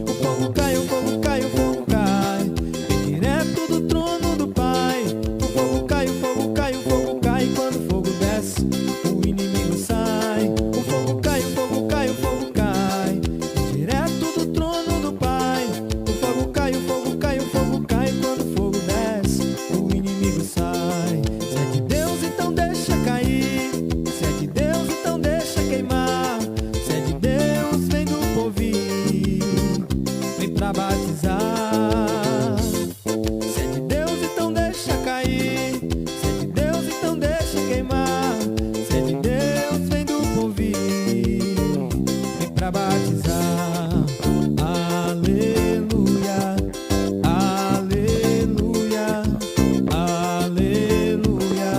O fogo cai, o fogo cai, o fogo cai, vem direto do trono do Pai. O fogo cai, o fogo cai, o fogo cai. Quando o fogo desce, o inimigo sai. O fogo cai, o fogo cai, o fogo cai, vem direto do trono do Pai. O fogo cai, o fogo cai, o fogo cai. Quando o fogo desce, o inimigo sai. Se é de Deus, então deixa cair. Se é de Deus, então deixa queimar. Se é de Deus, vem do povir, vem pra batizar. Se é de Deus, então deixa cair. Se é de Deus, então deixa queimar. Se é de Deus, vem do povir, vem pra batizar. Aleluia, aleluia, aleluia,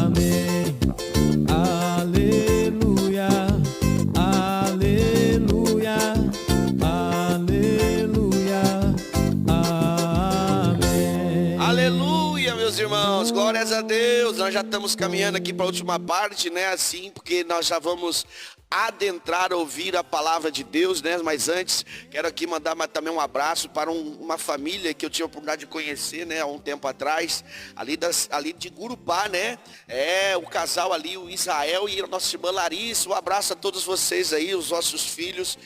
amém. Aleluia, aleluia, aleluia, amém. Aleluia, meus irmãos, glórias a Deus. Nós já estamos caminhando aqui para a última parte, né? Assim, porque nós já vamos adentrar, ouvir a palavra de Deus, né? Mas antes, quero aqui mandar também um abraço para uma família que eu tive a oportunidade de conhecer, né? Há um tempo atrás, ali de Gurupá, né? É, o casal ali, o Israel e a nossa irmã Larissa. Um abraço a todos vocês aí, os nossos filhos.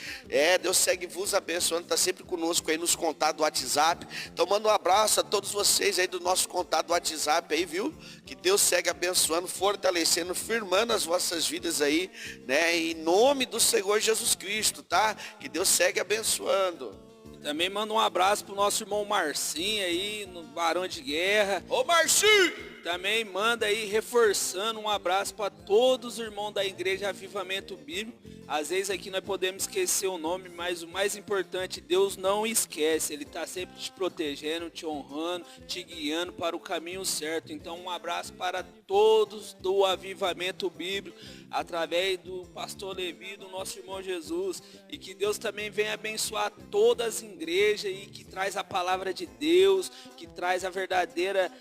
Deus segue vos abençoando, está sempre conosco aí nos contatos do WhatsApp. Então manda um abraço a todos vocês aí do nosso contato do WhatsApp aí, viu? Que Deus segue abençoando, fortalecendo, firmando as vossas vidas aí, né? Em nome do Senhor Jesus Cristo, tá? Que Deus segue abençoando. Também manda um abraço pro nosso irmão Marcinho aí, no Barão de Guerra. Ô Marcinho! Também manda aí, reforçando, um abraço para todos os irmãos da Igreja Avivamento Bíblico. Às vezes aqui nós podemos esquecer o nome, mas o mais importante, Deus não esquece. Ele está sempre te protegendo, te honrando, te guiando para o caminho certo. Então um abraço para todos do Avivamento Bíblico, através do pastor Levi, do nosso irmão Jesus. E que Deus também venha abençoar todas as igrejas e que traz a palavra de Deus, que traz a verdadeira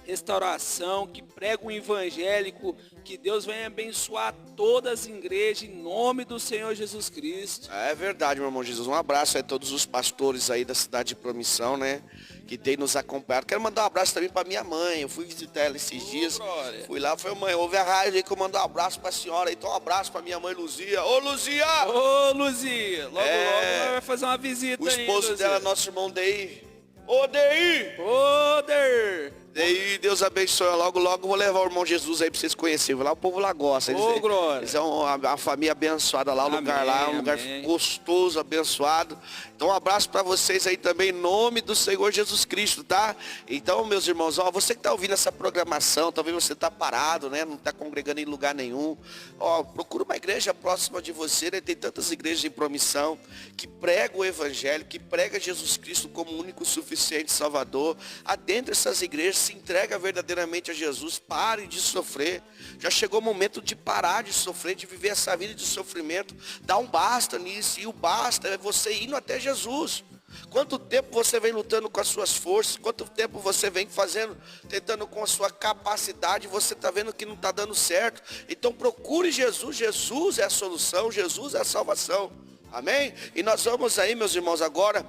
restauração, que prega o evangélico. Que Deus venha abençoar todas as igrejas em nome do Senhor Jesus Cristo. É verdade, meu irmão Jesus. Um abraço a todos os pastores aí da cidade de Promissão, né? Que tem nos acompanhado. Quero mandar um abraço também para minha mãe. Eu fui visitar ela esses dias. Glória. Fui lá, foi mãe, houve a rádio aí que eu mando um abraço para a senhora. Então um abraço para minha mãe Luzia. Ô Luzia! Ô Luzia, logo nós vai fazer uma visita O aí, esposo Luzia. dela, nosso irmão Dei. Ô Dei! Poder! Daí Deus abençoe. Logo, logo vou levar o irmão Jesus aí pra vocês conhecerem. Lá o povo lá gosta. Ô, glória. Eles são uma família abençoada lá, o lugar lá, um lugar amém. gostoso, abençoado. Então um abraço para vocês aí também, em nome do Senhor Jesus Cristo, tá? Então, meus irmãos, ó, você que tá ouvindo essa programação, talvez você tá parado, né? Não tá congregando em lugar nenhum. Ó, procura uma igreja próxima de você, né? Tem tantas igrejas em Promissão que pregam o evangelho, que prega Jesus Cristo como único, suficiente Salvador. Adentre essas igrejas, se entrega verdadeiramente a Jesus, pare de sofrer. Já chegou o momento de parar de sofrer, de viver essa vida de sofrimento. Dá um basta nisso, e o basta é você indo até Jesus. Quanto tempo você vem lutando com as suas forças? Quanto tempo você vem fazendo, tentando com a sua capacidade? Você está vendo que não está dando certo? Então procure Jesus. Jesus é a solução. Jesus é a salvação. Amém? E nós vamos aí, meus irmãos, agora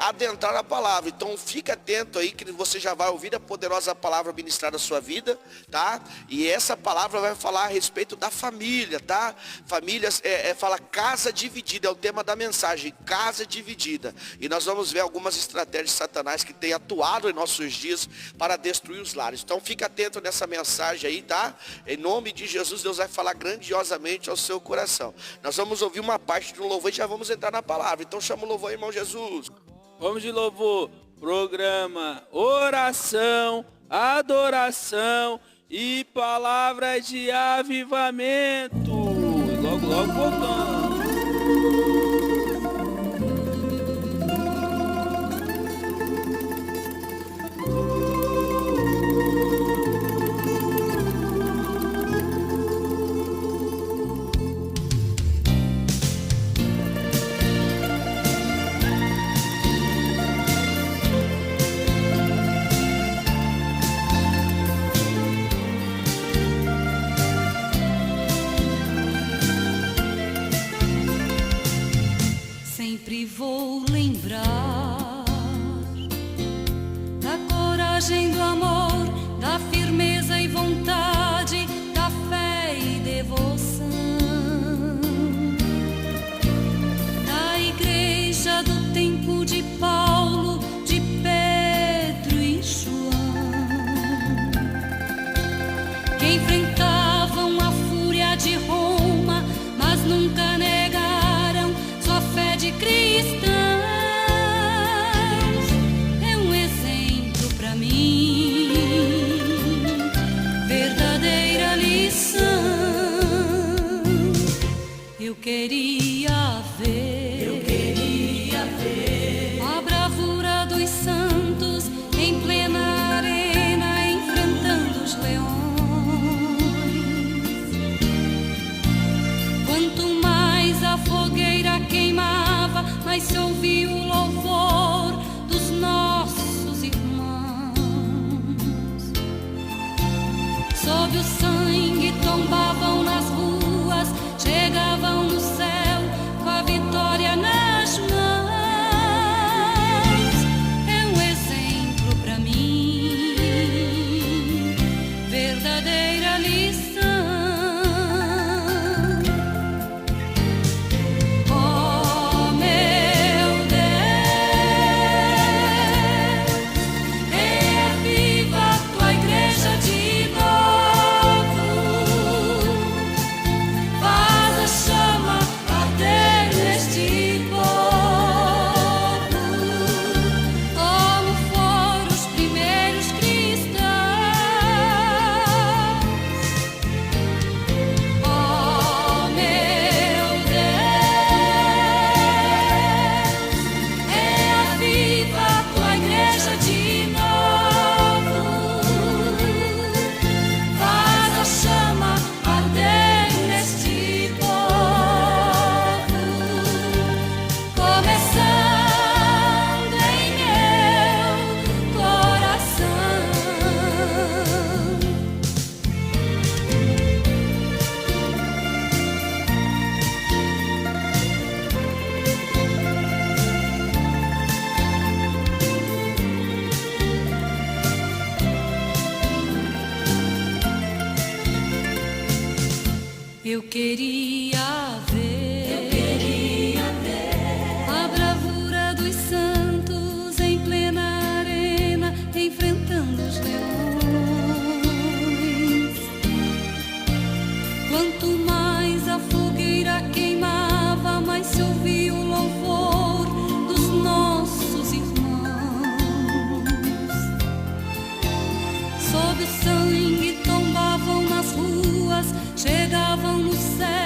adentrar a palavra. Então fique atento aí que você já vai ouvir a poderosa palavra ministrada à sua vida, tá? E essa palavra vai falar a respeito da família, tá? Famílias, fala casa dividida, é o tema da mensagem, casa dividida. E nós vamos ver algumas estratégias de Satanás que tem atuado em nossos dias para destruir os lares. Então fique atento nessa mensagem aí, tá? Em nome de Jesus, Deus vai falar grandiosamente ao seu coração. Nós vamos ouvir uma parte do louvor e já vamos entrar na palavra. Então chama o louvor, irmão Jesus. Vamos de louvor, programa, oração, adoração e palavra de avivamento. Logo, logo voltamos. Sempre vou lembrar da coragem, do amor, da firmeza e vontade, da fé e devoção, da igreja do tempo de Paulo, de Pedro e João, que enfrentavam a fúria de Roma, mas nunca negaram sua fé de cristãos. É um exemplo para mim, verdadeira lição. Eu queria ver a bravura dos santos em plena arena, enfrentando os leões. Quanto mais a fogueira queimava, mas se ouvia o louvor dos nossos irmãos. Sob o sangue tombavam nas ruas, chegavam no céu com a vitória nas mãos. É um exemplo para mim, verdadeira lição. Eu queria ver a bravura dos santos em plena arena, enfrentando os leões. Quanto mais a fogueira queimava, mais se ouvia o louvor dos nossos irmãos. Sob o sangue tombavam nas ruas, chegavam no céu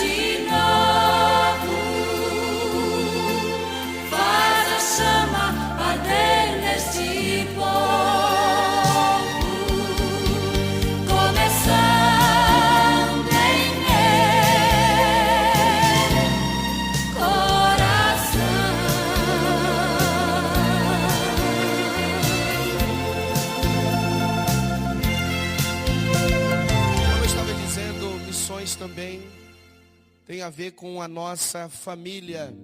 de novo, faz a chama arder neste povo, começando em meu coração. Como eu estava dizendo, missões também tem a ver com a nossa família.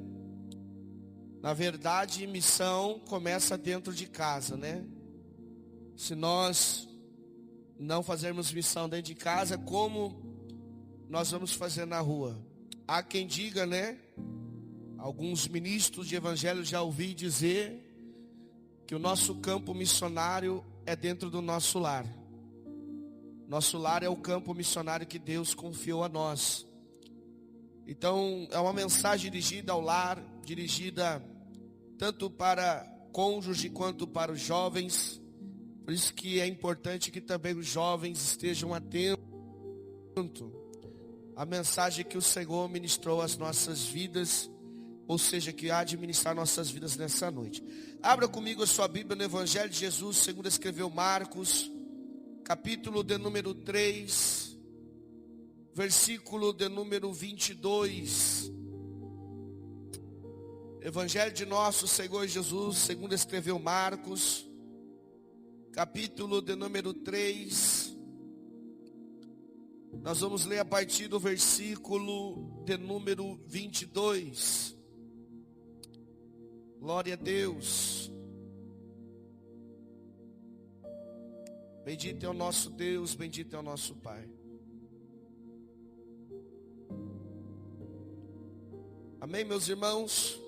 Na verdade, missão começa dentro de casa, né? Se nós não fazermos missão dentro de casa, como nós vamos fazer na rua? Há quem diga, né? Alguns ministros de evangelho já ouvi dizer que o nosso campo missionário é dentro do nosso lar. Nosso lar é o campo missionário que Deus confiou a nós. Então, é uma mensagem dirigida ao lar, dirigida tanto para cônjuge quanto para os jovens. Por isso que é importante que também os jovens estejam atentos à mensagem que o Senhor ministrou às nossas vidas, ou seja, que há de ministrar nossas vidas nessa noite. Abra comigo a sua Bíblia no Evangelho de Jesus, segundo escreveu Marcos, capítulo de número 3, versículo de número 22. Evangelho de nosso Senhor Jesus, segundo escreveu Marcos, capítulo de número 3. Nós vamos ler a partir do versículo de número 22. Glória a Deus. Bendito é o nosso Deus, bendito é o nosso Pai. Amém, meus irmãos?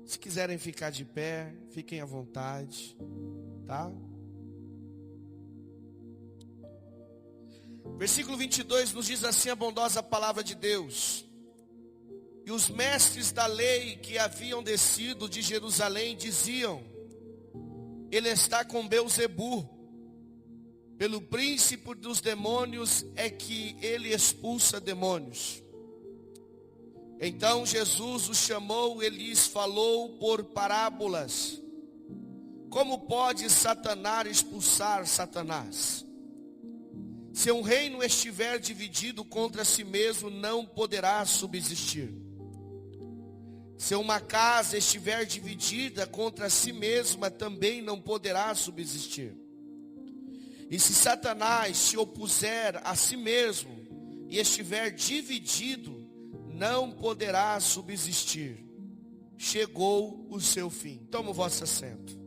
Se quiserem ficar de pé, fiquem à vontade, tá? Versículo 22 nos diz assim a bondosa palavra de Deus: e os mestres da lei que haviam descido de Jerusalém diziam: ele está com Beelzebu, pelo príncipe dos demônios é que ele expulsa demônios. Então Jesus os chamou e lhes falou por parábolas: como pode Satanás expulsar Satanás? Se um reino estiver dividido contra si mesmo, não poderá subsistir. Se uma casa estiver dividida contra si mesma, também não poderá subsistir. E se Satanás se opuser a si mesmo e estiver dividido, não poderá subsistir. Chegou o seu fim. Toma o vosso assento.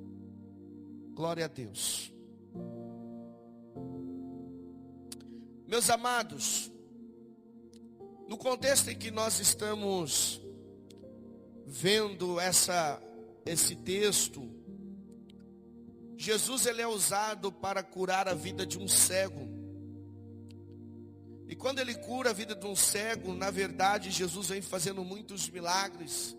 Glória a Deus. Meus amados, no contexto em que nós estamos vendo esse texto, Jesus ele é usado para curar a vida de um cego. E quando ele cura a vida de um cego, na verdade Jesus vem fazendo muitos milagres.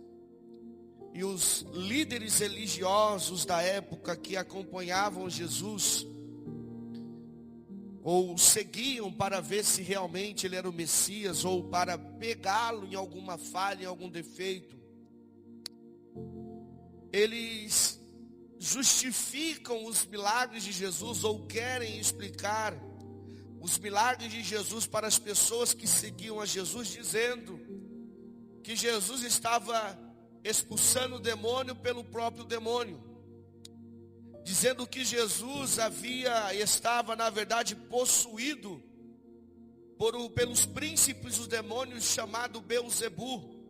E os líderes religiosos da época que acompanhavam Jesus, ou seguiam para ver se realmente ele era o Messias, ou para pegá-lo em alguma falha, em algum defeito, eles justificam os milagres de Jesus, ou querem explicar os milagres de Jesus para as pessoas que seguiam a Jesus, dizendo que Jesus estava expulsando o demônio pelo próprio demônio, dizendo que Jesus estava na verdade possuído pelos príncipes dos demônios, chamado Beelzebu.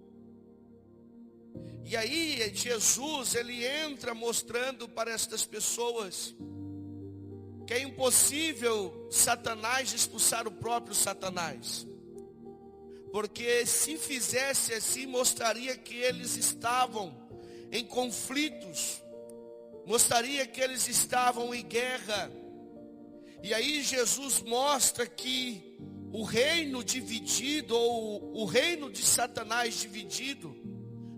E aí Jesus ele entra mostrando para estas pessoas que é impossível Satanás expulsar o próprio Satanás, porque se fizesse assim, mostraria que eles estavam em conflitos, mostraria que eles estavam em guerra. E aí Jesus mostra que o reino dividido, ou o reino de Satanás dividido,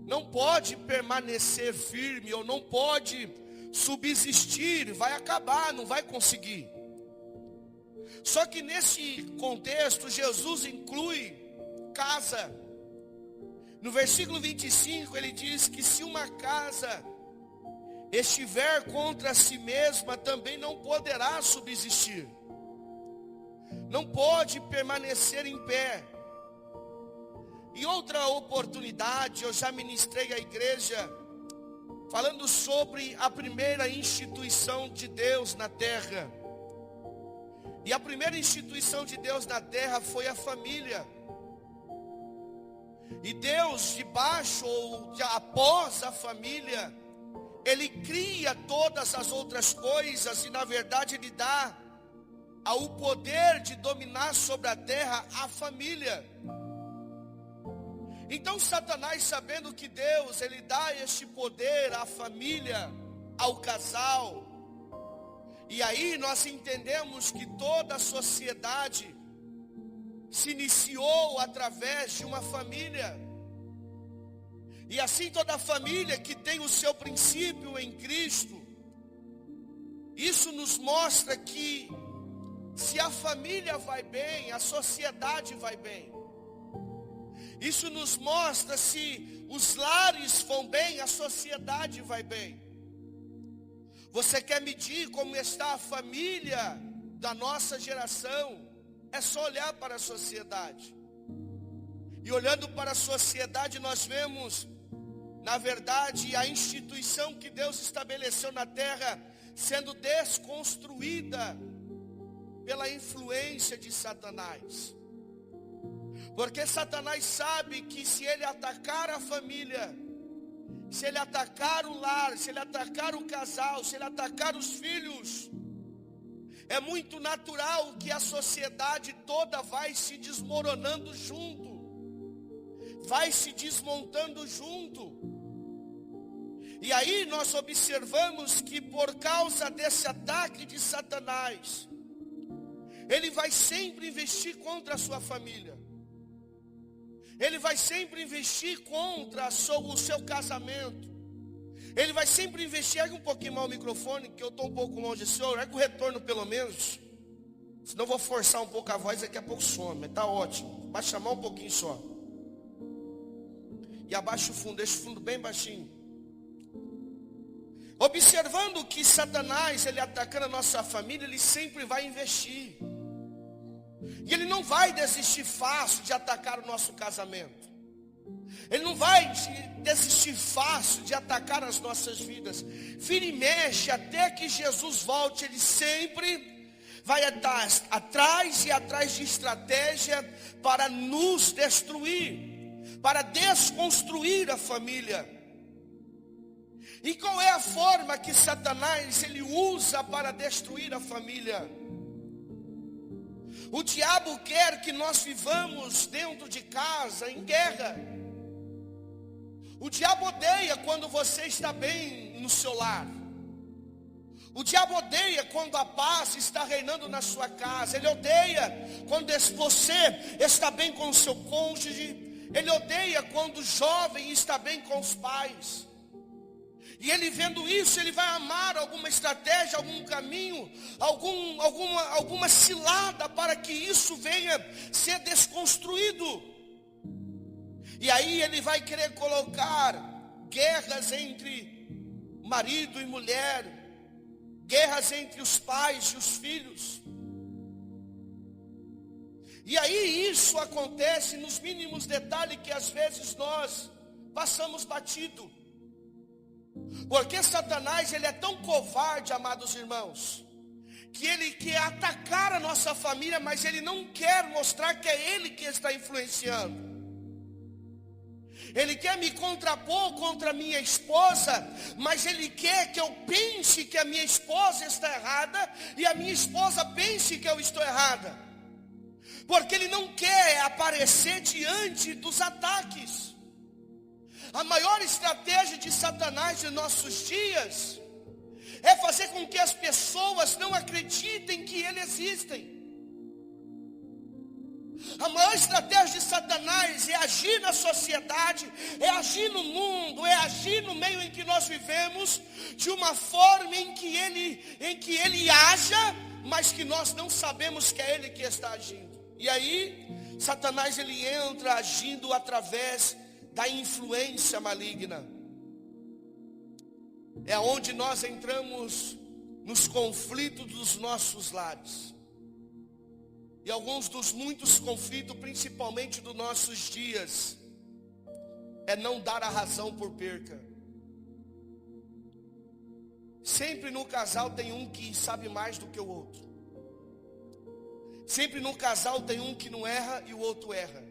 não pode permanecer firme, ou não pode subsistir, vai acabar, não vai conseguir. Só que nesse contexto, Jesus inclui casa. No versículo 25, ele diz que se uma casa estiver contra si mesma, também não poderá subsistir. Não pode permanecer em pé. Em outra oportunidade, eu já ministrei à igreja, falando sobre a primeira instituição de Deus na terra. E a primeira instituição de Deus na terra foi a família. E Deus, debaixo ou após a família, Ele cria todas as outras coisas e na verdade Ele dá o poder de dominar sobre a terra a família. Então Satanás, sabendo que Deus, Ele dá este poder à família, ao casal, e aí nós entendemos que toda a sociedade se iniciou através de uma família. E assim toda família que tem o seu princípio em Cristo, isso nos mostra que se a família vai bem, a sociedade vai bem. Isso nos mostra se os lares vão bem, a sociedade vai bem. Você quer medir como está a família da nossa geração? É só olhar para a sociedade. E olhando para a sociedade, nós vemos, na verdade, a instituição que Deus estabeleceu na terra sendo desconstruída pela influência de Satanás. Porque Satanás sabe que se ele atacar a família, se ele atacar o lar, se ele atacar o casal, se ele atacar os filhos, é muito natural que a sociedade toda vai se desmoronando junto, vai se desmontando junto. E aí nós observamos que por causa desse ataque de Satanás, ele vai sempre investir contra a sua família. Ele vai sempre investir contra o seu casamento. Ele vai sempre investir. Ergue um pouquinho mais o microfone, que eu estou um pouco longe, senhor. Ergue o retorno pelo menos. Senão eu vou forçar um pouco a voz, daqui a pouco some. Mas está ótimo. Vai chamar um pouquinho só. E abaixa o fundo, deixa o fundo bem baixinho. Observando que Satanás, ele atacando a nossa família, ele sempre vai investir. E ele não vai desistir fácil de atacar o nosso casamento. Ele não vai desistir fácil de atacar as nossas vidas. Vira e mexe até que Jesus volte. Ele sempre vai atrás e atrás de estratégia para nos destruir, para desconstruir a família. E qual é a forma que Satanás ele usa para destruir a família? O diabo quer que nós vivamos dentro de casa em guerra. O diabo odeia quando você está bem no seu lar. O diabo odeia quando a paz está reinando na sua casa. Ele odeia quando você está bem com o seu cônjuge. Ele odeia quando o jovem está bem com os pais. E ele vendo isso, ele vai amar alguma estratégia, algum caminho, alguma cilada para que isso venha ser desconstruído. E aí ele vai querer colocar guerras entre marido e mulher, guerras entre os pais e os filhos. E aí isso acontece nos mínimos detalhes que às vezes nós passamos batido. Porque Satanás, ele é tão covarde, amados irmãos, que ele quer atacar a nossa família, mas ele não quer mostrar que é ele que está influenciando. Ele quer me contrapor contra a minha esposa, mas ele quer que eu pense que a minha esposa está errada e a minha esposa pense que eu estou errada. Porque ele não quer aparecer diante dos ataques. A maior estratégia de Satanás em nossos dias é fazer com que as pessoas não acreditem que ele existe. A maior estratégia de Satanás é agir na sociedade, é agir no mundo, é agir no meio em que nós vivemos, de uma forma em que ele haja mas que nós não sabemos que é Ele que está agindo. E aí, Satanás ele entra agindo através da influência maligna. É onde nós entramos nos conflitos dos nossos lares. E alguns dos muitos conflitos, principalmente dos nossos dias, é não dar a razão por perca. Sempre no casal tem um que sabe mais do que o outro. Sempre no casal tem um que não erra e o outro erra.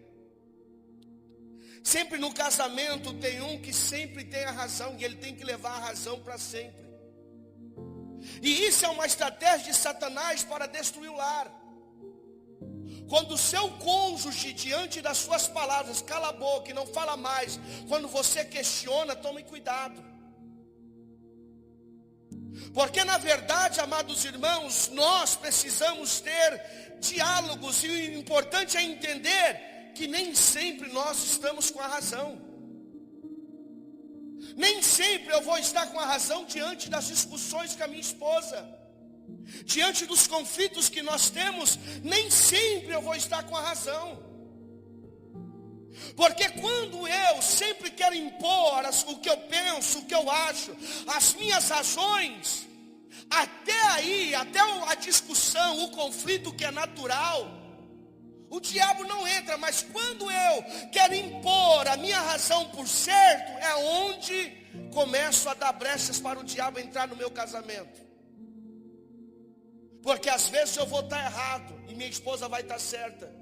Sempre no casamento tem um que sempre tem a razão e ele tem que levar a razão para sempre. E isso é uma estratégia de Satanás para destruir o lar. Quando o seu cônjuge, diante das suas palavras, cala a boca e não fala mais, quando você questiona, tome cuidado. Porque na verdade, amados irmãos, nós precisamos ter diálogos, e o importante é entender que nem sempre nós estamos com a razão. Nem sempre eu vou estar com a razão diante das discussões com a minha esposa. Diante dos conflitos que nós temos, nem sempre eu vou estar com a razão. Porque quando eu sempre quero impor o que eu penso, o que eu acho, as minhas razões, até aí, até a discussão, o conflito que é natural, o diabo não entra. Mas quando eu quero impor a minha razão por certo, é onde começo a dar brechas para o diabo entrar no meu casamento. Porque às vezes eu vou estar errado e minha esposa vai estar certa.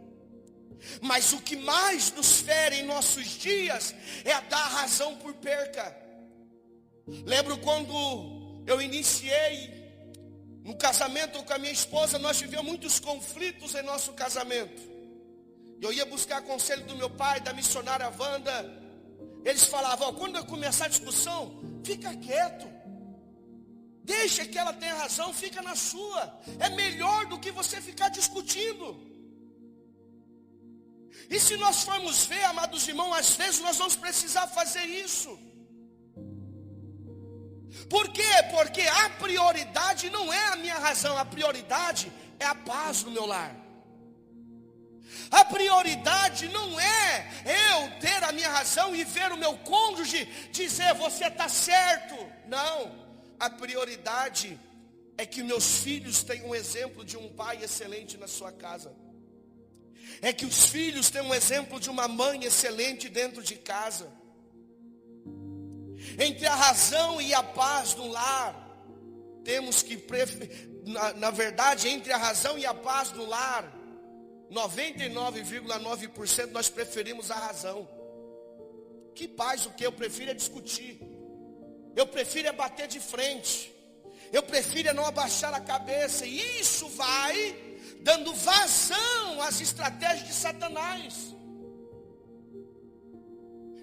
Mas o que mais nos fere em nossos dias é a dar razão por perca. Lembro quando eu iniciei no casamento com a minha esposa, nós tivemos muitos conflitos em nosso casamento. Eu ia buscar conselho do meu pai, da missionária Wanda. Eles falavam, quando eu começar a discussão, fica quieto. Deixa que ela tenha razão, fica na sua. É melhor do que você ficar discutindo. E se nós formos ver, amados irmãos, às vezes nós vamos precisar fazer isso. Por quê? Porque a prioridade não é a minha razão, a prioridade é a paz no meu lar. A prioridade não é eu ter a minha razão e ver o meu cônjuge dizer você está certo. Não, a prioridade é que meus filhos tenham um exemplo de um pai excelente na sua casa. É que os filhos tenham um exemplo de uma mãe excelente dentro de casa. Entre a razão e a paz no lar, temos que, na verdade, entre a razão e a paz no lar, 99,9% nós preferimos a razão. Que paz o que? Eu prefiro é discutir. Eu prefiro é bater de frente. Eu prefiro é não abaixar a cabeça. E isso vai dando vazão às estratégias de Satanás.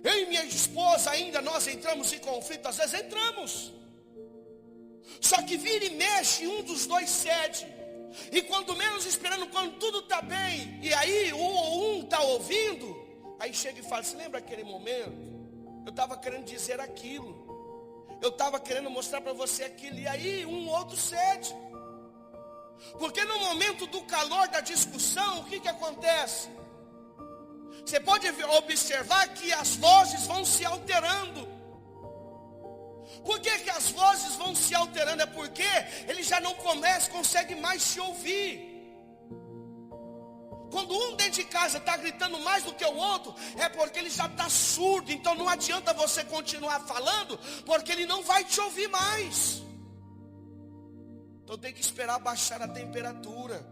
Eu e minha esposa ainda, nós entramos em conflito, às vezes entramos. Só que vira e mexe, um dos dois cede. E quando menos esperando, quando tudo está bem, e aí um está ouvindo, aí chega e fala, você lembra aquele momento? Eu estava querendo dizer aquilo. Eu estava querendo mostrar para você aquilo, e aí um outro cede. Porque no momento do calor da discussão, o que acontece? Você pode observar que as vozes vão se alterando. Por que as vozes vão se alterando? É porque ele já não consegue mais se ouvir. Quando um dentro de casa está gritando mais do que o outro, é porque ele já está surdo. Então não adianta você continuar falando, porque ele não vai te ouvir mais. Então tem que esperar baixar a temperatura.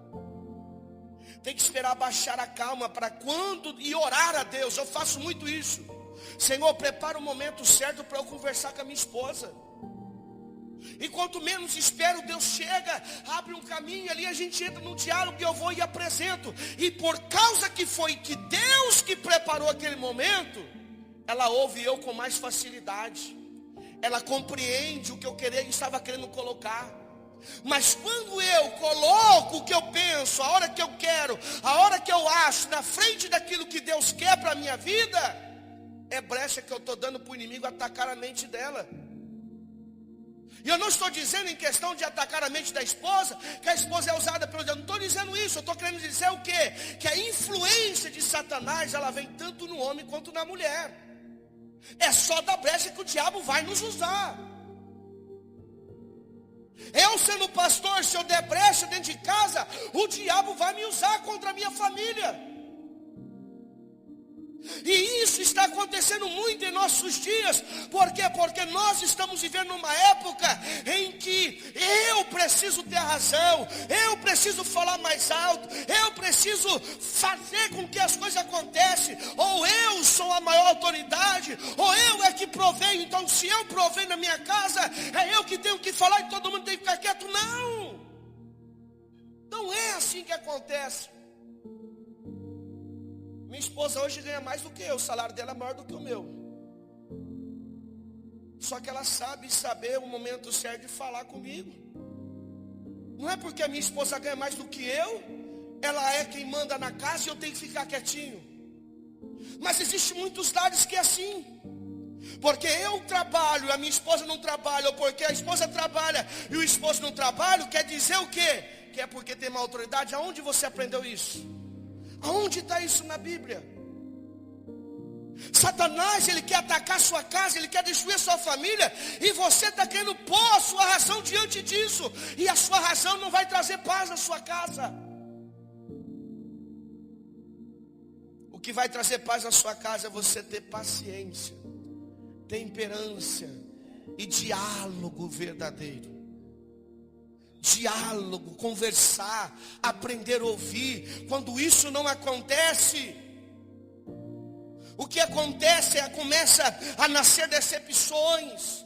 Tem que esperar baixar a calma para quando e orar a Deus. Eu faço muito isso. Senhor, prepara o momento certo para eu conversar com a minha esposa. E quanto menos espero, Deus chega, abre um caminho ali, a gente entra no diálogo e eu vou e apresento. E por causa que foi que Deus que preparou aquele momento, ela ouve eu com mais facilidade. Ela compreende o que eu estava querendo colocar. Mas quando eu coloco o que eu penso, a hora que eu quero, a hora que eu acho, na frente daquilo que Deus quer para a minha vida, é brecha que eu estou dando para o inimigo atacar a mente dela. E eu não estou dizendo em questão de atacar a mente da esposa, que a esposa é usada pelo diabo. Não estou dizendo isso, eu estou querendo dizer o quê? Que a influência de Satanás, ela vem tanto no homem quanto na mulher. É só da brecha que o diabo vai nos usar. Eu sendo pastor, se eu der brecha dentro de casa, o diabo vai me usar contra a minha família. E isso está acontecendo muito em nossos dias. Por quê? Porque nós estamos vivendo uma época em que eu preciso ter razão, eu preciso falar mais alto, eu preciso fazer com que as coisas aconteçam. Ou eu sou a maior autoridade, ou eu é que proveio. Então se eu proveio na minha casa, é eu que tenho que falar e todo mundo tem que ficar quieto. Não! Não é assim que acontece. Minha esposa hoje ganha mais do que eu, o salário dela é maior do que o meu. Só que ela sabe saber o momento certo de falar comigo. Não é porque a minha esposa ganha mais do que eu, ela é quem manda na casa e eu tenho que ficar quietinho. Mas existem muitos lares que é assim. Porque eu trabalho, a minha esposa não trabalha, ou porque a esposa trabalha e o esposo não trabalha, quer dizer o quê? Que é porque tem uma autoridade. Aonde você aprendeu isso? Aonde está isso na Bíblia? Satanás, ele quer atacar a sua casa, ele quer destruir a sua família, e você está querendo pôr a sua razão diante disso, e a sua razão não vai trazer paz na sua casa. O que vai trazer paz na sua casa é você ter paciência, temperança e diálogo verdadeiro. Diálogo, conversar, aprender a ouvir. Quando isso não acontece, o que acontece é começa a nascer decepções,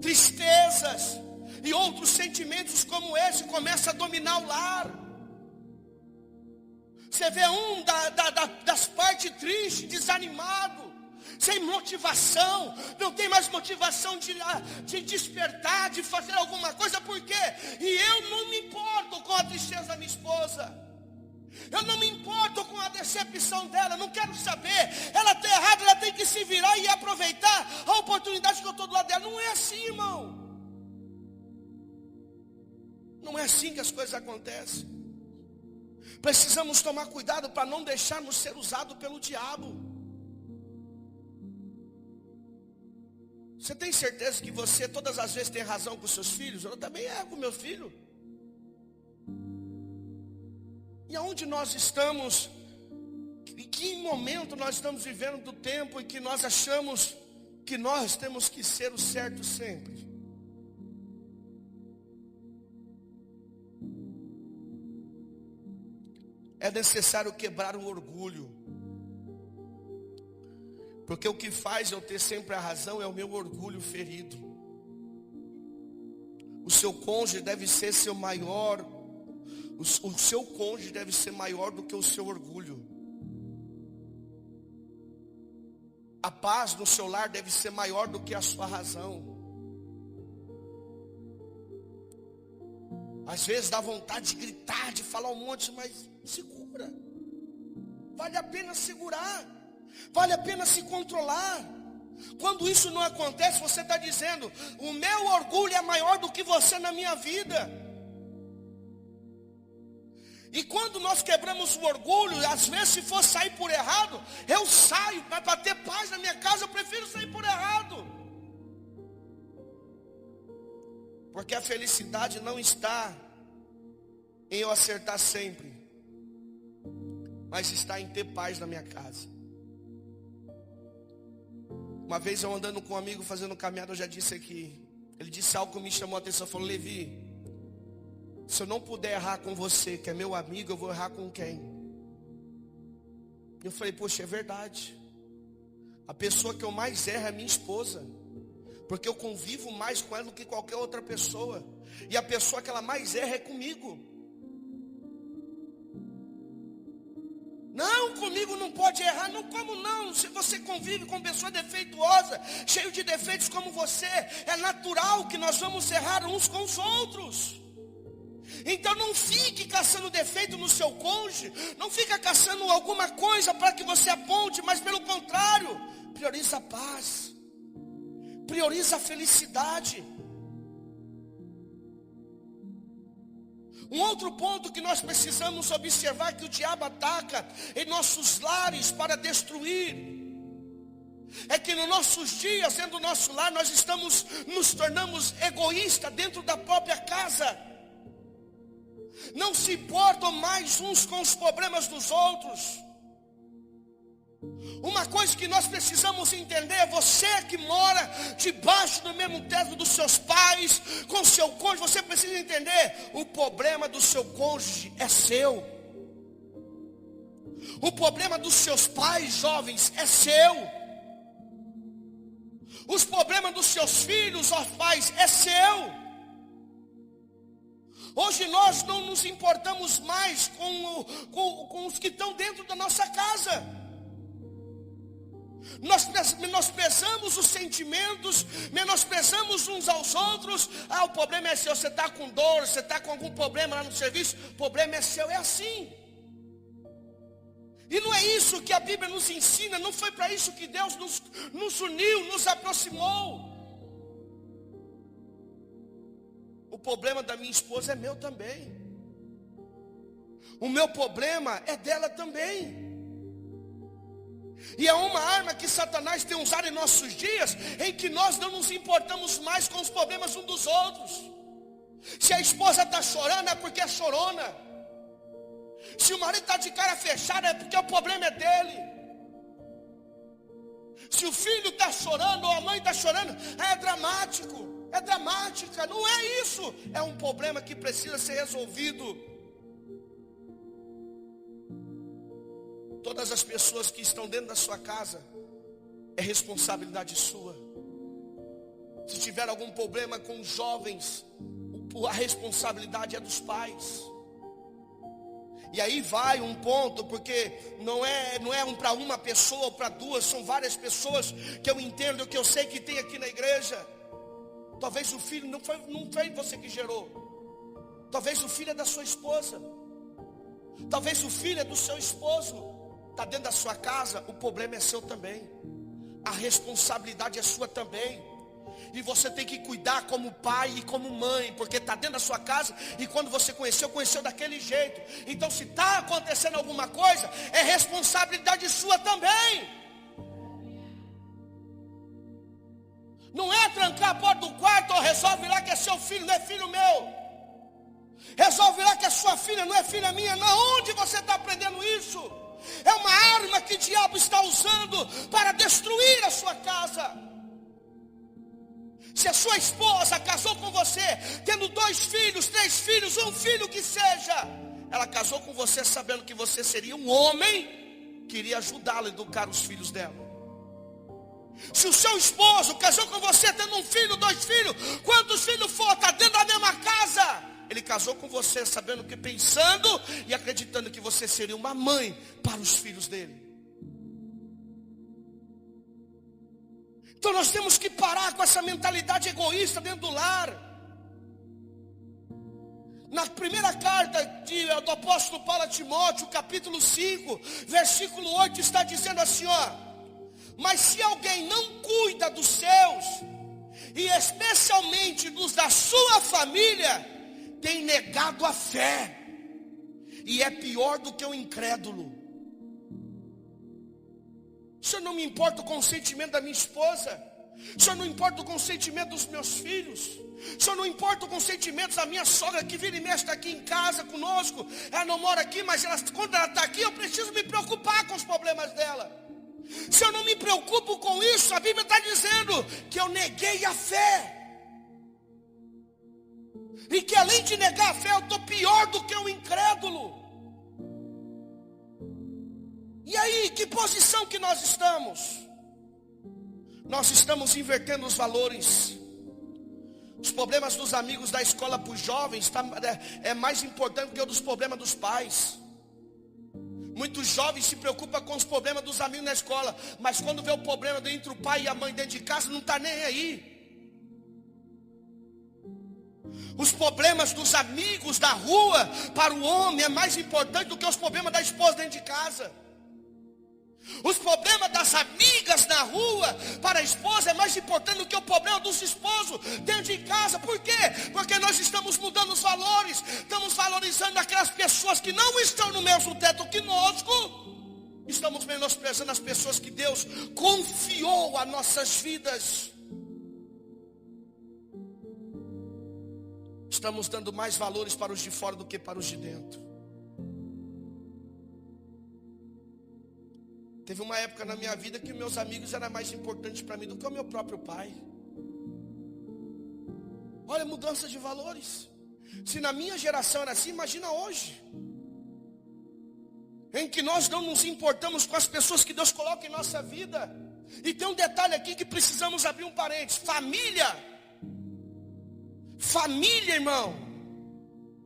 tristezas e outros sentimentos como esse começa a dominar o lar. Você vê das partes tristes, desanimado, sem motivação, não tem mais motivação de despertar, de fazer alguma coisa. Por quê? E eu não me importo com a tristeza da minha esposa, eu não me importo com a decepção dela, não quero saber. Ela está errada, ela tem que se virar e aproveitar a oportunidade que eu estou do lado dela. Não é assim, irmão. Não é assim que as coisas acontecem. Precisamos tomar cuidado para não deixarmos ser usados pelo diabo. Você tem certeza que você todas as vezes tem razão com seus filhos? Eu também erro com meu filho. E aonde nós estamos, em que momento nós estamos vivendo do tempo em que nós achamos que nós temos que ser o certo sempre? É necessário quebrar o orgulho. Porque o que faz eu ter sempre a razão é o meu orgulho ferido. O seu cônjuge deve ser seu maior, o seu cônjuge deve ser maior do que o seu orgulho. A paz no seu lar deve ser maior do que a sua razão. Às vezes dá vontade de gritar, de falar um monte, mas segura. Vale a pena segurar. Vale a pena se controlar. Quando isso não acontece, você está dizendo: o meu orgulho é maior do que você na minha vida. E quando nós quebramos o orgulho, às vezes se for sair por errado, eu saio, mas para ter paz na minha casa eu prefiro sair por errado. Porque a felicidade não está em eu acertar sempre, mas está em ter paz na minha casa. Uma vez eu andando com um amigo fazendo caminhada, eu já disse aqui, ele disse algo que me chamou a atenção, falou: Levi, se eu não puder errar com você, que é meu amigo, eu vou errar com quem? Eu falei: poxa, é verdade. A pessoa que eu mais erro é minha esposa, porque eu convivo mais com ela do que qualquer outra pessoa. E a pessoa que ela mais erra é comigo. Não, comigo não pode errar. Não, como não? Se você convive com pessoa defeituosa, cheio de defeitos como você, é natural que nós vamos errar uns com os outros. Então não fique caçando defeito no seu cônjuge, não fica caçando alguma coisa para que você aponte, mas pelo contrário, prioriza a paz, prioriza a felicidade. Um outro ponto que nós precisamos observar, que o diabo ataca em nossos lares para destruir, é que nos nossos dias, dentro do nosso lar, nós nos tornamos egoístas dentro da própria casa. Não se importam mais uns com os problemas dos outros. Uma coisa que nós precisamos entender, você que mora debaixo do mesmo teto dos seus pais, com seu cônjuge, você precisa entender, o problema do seu cônjuge é seu. O problema dos seus pais, jovens, é seu. Os problemas dos seus filhos, ó pais, é seu. Hoje nós não nos importamos mais com os que estão dentro da nossa casa. Nós menosprezamos os sentimentos, menosprezamos uns aos outros. O problema é seu, você está com dor, você está com algum problema lá no serviço, o problema é seu, é assim. E não é isso que a Bíblia nos ensina, não foi para isso que Deus nos uniu, nos aproximou. O problema da minha esposa é meu também. O meu problema é dela também. E é uma arma que Satanás tem usado em nossos dias, em que nós não nos importamos mais com os problemas uns dos outros. Se a esposa está chorando, é porque é chorona. Se o marido está de cara fechada, é porque o problema é dele. Se o filho está chorando, ou a mãe está chorando, é dramático, é dramática. Não é isso, é um problema que precisa ser resolvido. Todas as pessoas que estão dentro da sua casa, é responsabilidade sua. Se tiver algum problema com os jovens, a responsabilidade é dos pais. E aí vai um ponto, porque não é para uma pessoa ou para duas, são várias pessoas que eu entendo, que eu sei que tem aqui na igreja. Talvez o filho não foi você que gerou. Talvez o filho é da sua esposa. Talvez o filho é do seu esposo. Está dentro da sua casa, o problema é seu também. A responsabilidade é sua também. E você tem que cuidar como pai e como mãe, porque está dentro da sua casa, e quando você conheceu daquele jeito. Então se está acontecendo alguma coisa, é responsabilidade sua também. Não é trancar a porta do quarto, ou resolve lá que é seu filho, não é filho meu. Resolve lá que é sua filha, não é filha minha. Não, onde você está aprendendo isso? É uma arma que o diabo está usando para destruir a sua casa. Se a sua esposa casou com você, tendo 2 filhos, 3 filhos, um filho que seja, ela casou com você sabendo que você seria um homem que iria ajudá-la a educar os filhos dela. Se o seu esposo casou com você tendo um filho, 2 filhos, quantos filhos for, está dentro da mesma casa, ele casou com você sabendo que, pensando e acreditando que você seria uma mãe para os filhos dele. Então nós temos que parar com essa mentalidade egoísta dentro do lar. Na primeira carta do apóstolo Paulo a Timóteo, capítulo 5, versículo 8, está dizendo assim, ó: mas se alguém não cuida dos seus, e especialmente dos da sua família, tem negado a fé, e é pior do que o incrédulo. O Senhor não me importa com o sentimento da minha esposa. O Senhor não importa com o sentimento dos meus filhos. O Senhor não importa com os sentimentos da minha sogra, que vira e mexe está aqui em casa conosco. Ela não mora aqui, mas quando ela está aqui, eu preciso me preocupar com os problemas dela. Se eu não me preocupo com isso, a Bíblia está dizendo que eu neguei a fé. E que além de negar a fé, eu estou pior do que o incrédulo. E aí, que posição que nós estamos? Nós estamos invertendo os valores. Os problemas dos amigos da escola para os jovens é mais importante que o dos problemas dos pais. Muitos jovens se preocupam com os problemas dos amigos na escola, mas quando vê o problema entre o pai e a mãe dentro de casa, não está nem aí. Os problemas dos amigos da rua para o homem é mais importante do que os problemas da esposa dentro de casa. Os problemas das amigas na rua para a esposa é mais importante do que o problema dos esposos dentro de casa. Por quê? Porque nós estamos mudando os valores. Estamos valorizando aquelas pessoas que não estão no mesmo teto que nós. Estamos menosprezando as pessoas que Deus confiou a nossas vidas. Estamos dando mais valores para os de fora do que para os de dentro. Teve uma época na minha vida que meus amigos eram mais importantes para mim do que o meu próprio pai. Olha a mudança de valores. Se na minha geração era assim, imagina hoje. Em que nós não nos importamos com as pessoas que Deus coloca em nossa vida. E tem um detalhe aqui que precisamos abrir um parênteses. Família, irmão,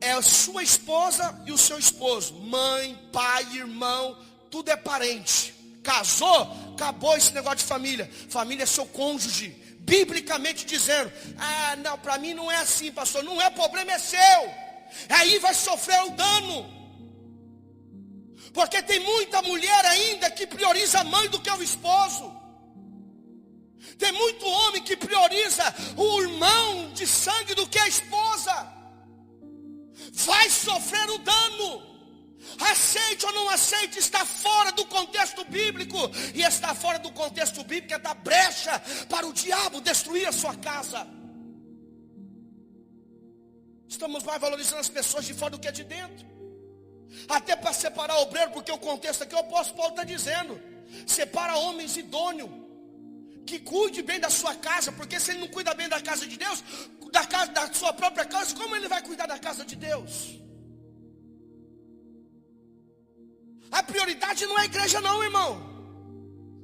é a sua esposa e o seu esposo. Mãe, pai, irmão, tudo é parente. Casou, acabou esse negócio de família. Família é seu cônjuge. Biblicamente dizendo, não, para mim não é assim, pastor. Não é, problema é seu. Aí vai sofrer o dano. Porque tem muita mulher ainda que prioriza a mãe do que o esposo. Tem muito homem que prioriza o irmão de sangue do que a esposa. Vai sofrer o dano. Aceite ou não aceite, está fora do contexto bíblico. E está fora do contexto bíblico é dar brecha para o diabo destruir a sua casa. Estamos mais valorizando as pessoas de fora do que de dentro. Até para separar obreiro, porque o contexto aqui o apóstolo Paulo está dizendo. Separa homens idôneos, que cuide bem da sua casa. Porque se ele não cuida bem da casa de Deus, da sua própria casa, como ele vai cuidar da casa de Deus? A prioridade não é a igreja não, irmão.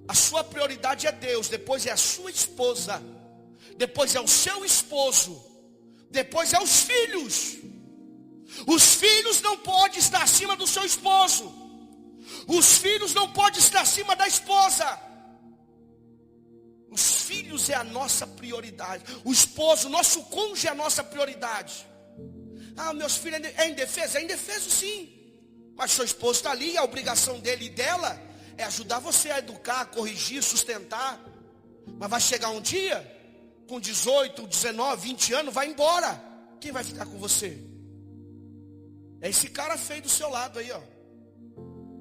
A sua prioridade é Deus. Depois é a sua esposa. Depois é o seu esposo. Depois é os filhos. Os filhos não podem estar acima do seu esposo. Os filhos não podem estar acima da esposa. Os filhos é a nossa prioridade. O esposo, nosso cônjuge é a nossa prioridade. Meus filhos é indefeso? É indefeso sim. Mas seu esposo está ali, a obrigação dele e dela é ajudar você a educar, a corrigir, sustentar. Mas vai chegar um dia, com 18, 19, 20 anos, vai embora. Quem vai ficar com você? É esse cara feio do seu lado aí, ó.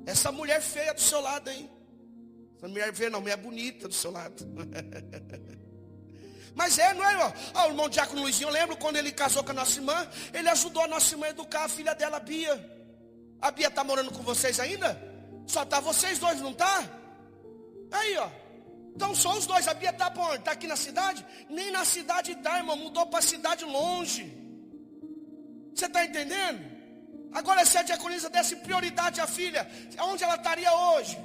Essa mulher feia do seu lado aí. Essa mulher feia não, mulher bonita do seu lado. Mas não é, ó. O irmão Diácono Luizinho, eu lembro quando ele casou com a nossa irmã, ele ajudou a nossa irmã a educar a filha dela, a Bia. A Bia está morando com vocês ainda? Só está vocês dois, não está? Aí, ó. Então só os dois. A Bia está onde? Está aqui na cidade? Nem na cidade está, irmão. Mudou para a cidade longe. Você está entendendo? Agora se a diaconisa desse prioridade à filha, onde ela estaria hoje?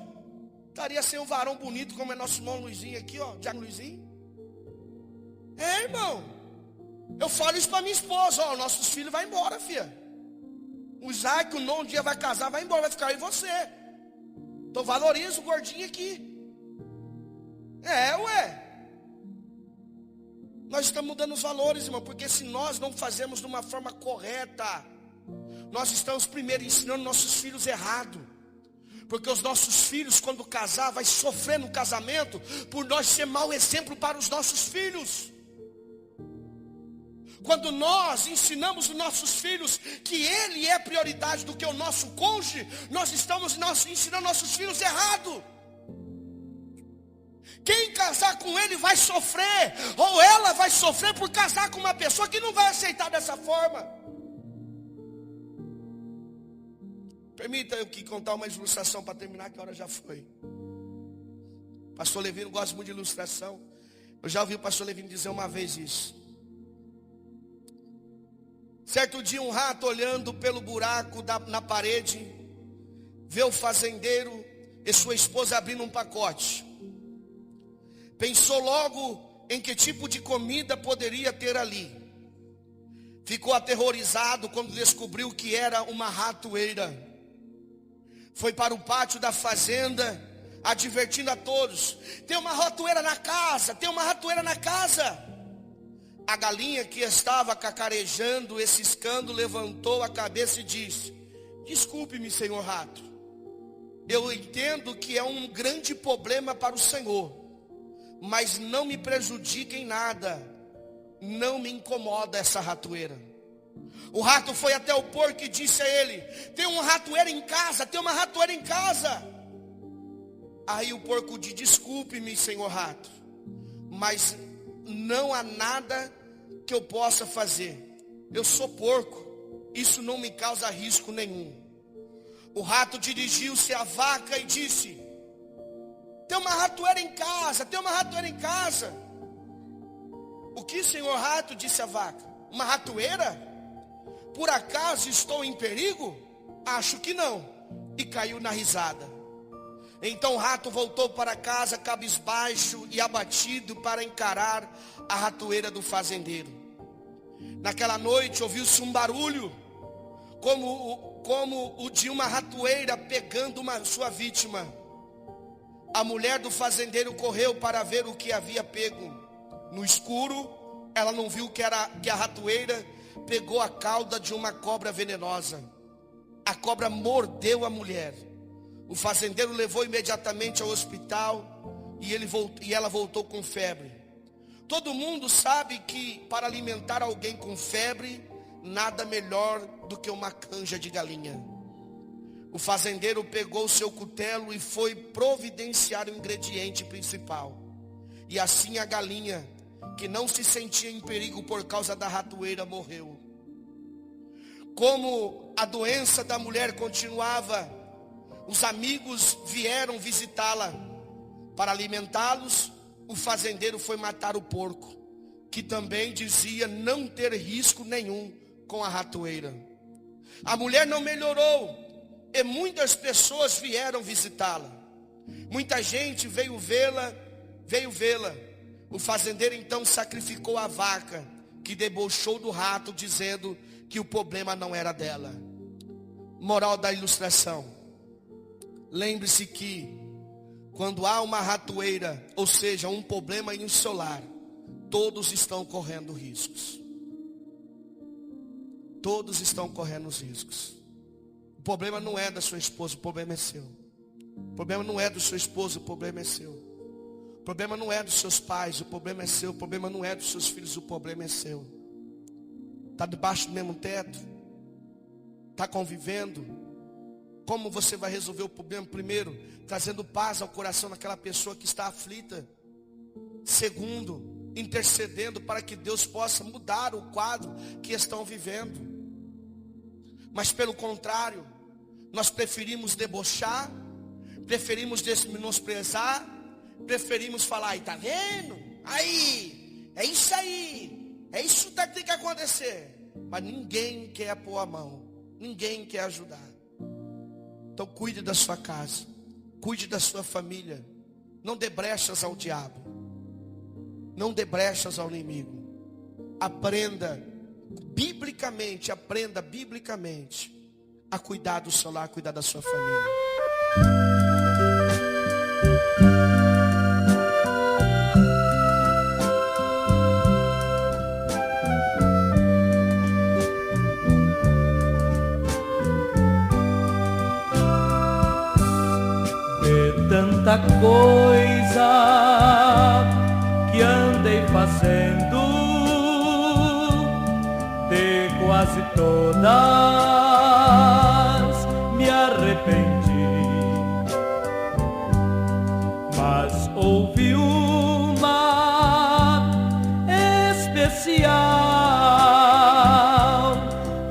Estaria sem um varão bonito como é nosso irmão Luizinho aqui, ó. Diácono Luizinho. Irmão. Eu falo isso para minha esposa, ó. Nossos filhos vão embora, filha. O Isaac, o nono dia vai casar, vai embora, vai ficar aí você. Então valoriza o gordinho aqui. Nós estamos mudando os valores, irmão. Porque se nós não fazemos de uma forma correta, nós estamos primeiro ensinando nossos filhos errado. Porque os nossos filhos, quando casar, vai sofrer no casamento por nós ser mau exemplo para os nossos filhos. Quando nós ensinamos os nossos filhos que ele é prioridade do que o nosso cônjuge, nós estamos ensinando nossos filhos errado. Quem casar com ele vai sofrer, ou ela vai sofrer por casar com uma pessoa que não vai aceitar dessa forma. Permita eu que contar uma ilustração para terminar, que a hora já foi. Pastor Levino gosta muito de ilustração. Eu já ouvi o pastor Levino dizer uma vez isso. Certo dia um rato olhando pelo buraco na parede, vê o fazendeiro e sua esposa abrindo um pacote. Pensou logo em que tipo de comida poderia ter ali. Ficou aterrorizado quando descobriu que era uma ratoeira. Foi para o pátio da fazenda, advertindo a todos: tem uma ratoeira na casa, tem uma ratoeira na casa. A galinha que estava cacarejando esse escândalo levantou a cabeça e disse: desculpe-me, senhor rato, eu entendo que é um grande problema para o Senhor, mas não me prejudica em nada, não me incomoda essa ratoeira. O rato foi até o porco e disse a ele: tem uma ratoeira em casa, tem uma ratoeira em casa. Aí o porco disse: desculpe-me, senhor rato, mas não há nada que eu possa fazer. Eu sou porco, isso não me causa risco nenhum. O rato dirigiu-se à vaca e disse: tem uma ratoeira em casa, tem uma ratoeira em casa. O que, senhor rato? Disse a vaca. Uma ratoeira? Por acaso estou em perigo? Acho que não. E caiu na risada. Então o rato voltou para casa cabisbaixo e abatido para encarar a ratoeira do fazendeiro. Naquela noite ouviu-se um barulho como o de uma ratoeira pegando sua vítima. A mulher do fazendeiro correu para ver o que havia pego. No escuro, ela não viu que a ratoeira pegou a cauda de uma cobra venenosa. A cobra mordeu a mulher. O fazendeiro levou imediatamente ao hospital e ela voltou com febre. Todo mundo sabe que para alimentar alguém com febre, nada melhor do que uma canja de galinha. O fazendeiro pegou o seu cutelo e foi providenciar o ingrediente principal. E assim a galinha, que não se sentia em perigo por causa da ratoeira, morreu. Como a doença da mulher continuava, os amigos vieram visitá-la. Para alimentá-los, o fazendeiro foi matar o porco, que também dizia não ter risco nenhum com a ratoeira. A mulher não melhorou e muitas pessoas vieram visitá-la. Muita gente veio vê-la. O fazendeiro então sacrificou a vaca, que debochou do rato, dizendo que o problema não era dela. Moral da ilustração: lembre-se que quando há uma ratoeira, ou seja, um problema em seu lar, todos estão correndo riscos. Todos estão correndo os riscos. O problema não é da sua esposa, o problema é seu. O problema não é do seu esposo, o problema é seu. O problema não é dos seus pais, o problema é seu. O problema não é dos seus filhos, o problema é seu. Está debaixo do mesmo teto? Está convivendo? Como você vai resolver o problema? Primeiro, trazendo paz ao coração daquela pessoa que está aflita. Segundo, intercedendo para que Deus possa mudar o quadro que estão vivendo. Mas pelo contrário, nós preferimos debochar, preferimos menosprezar, preferimos falar: aí, tá vendo? Aí, é isso que tem que acontecer. Mas ninguém quer pôr a mão, ninguém quer ajudar. Então cuide da sua casa, cuide da sua família. Não dê brechas ao diabo, não dê brechas ao inimigo. Aprenda biblicamente a cuidar do seu lar, a cuidar da sua família. Tanta coisa que andei fazendo, de quase todas me arrependi, mas houve uma especial,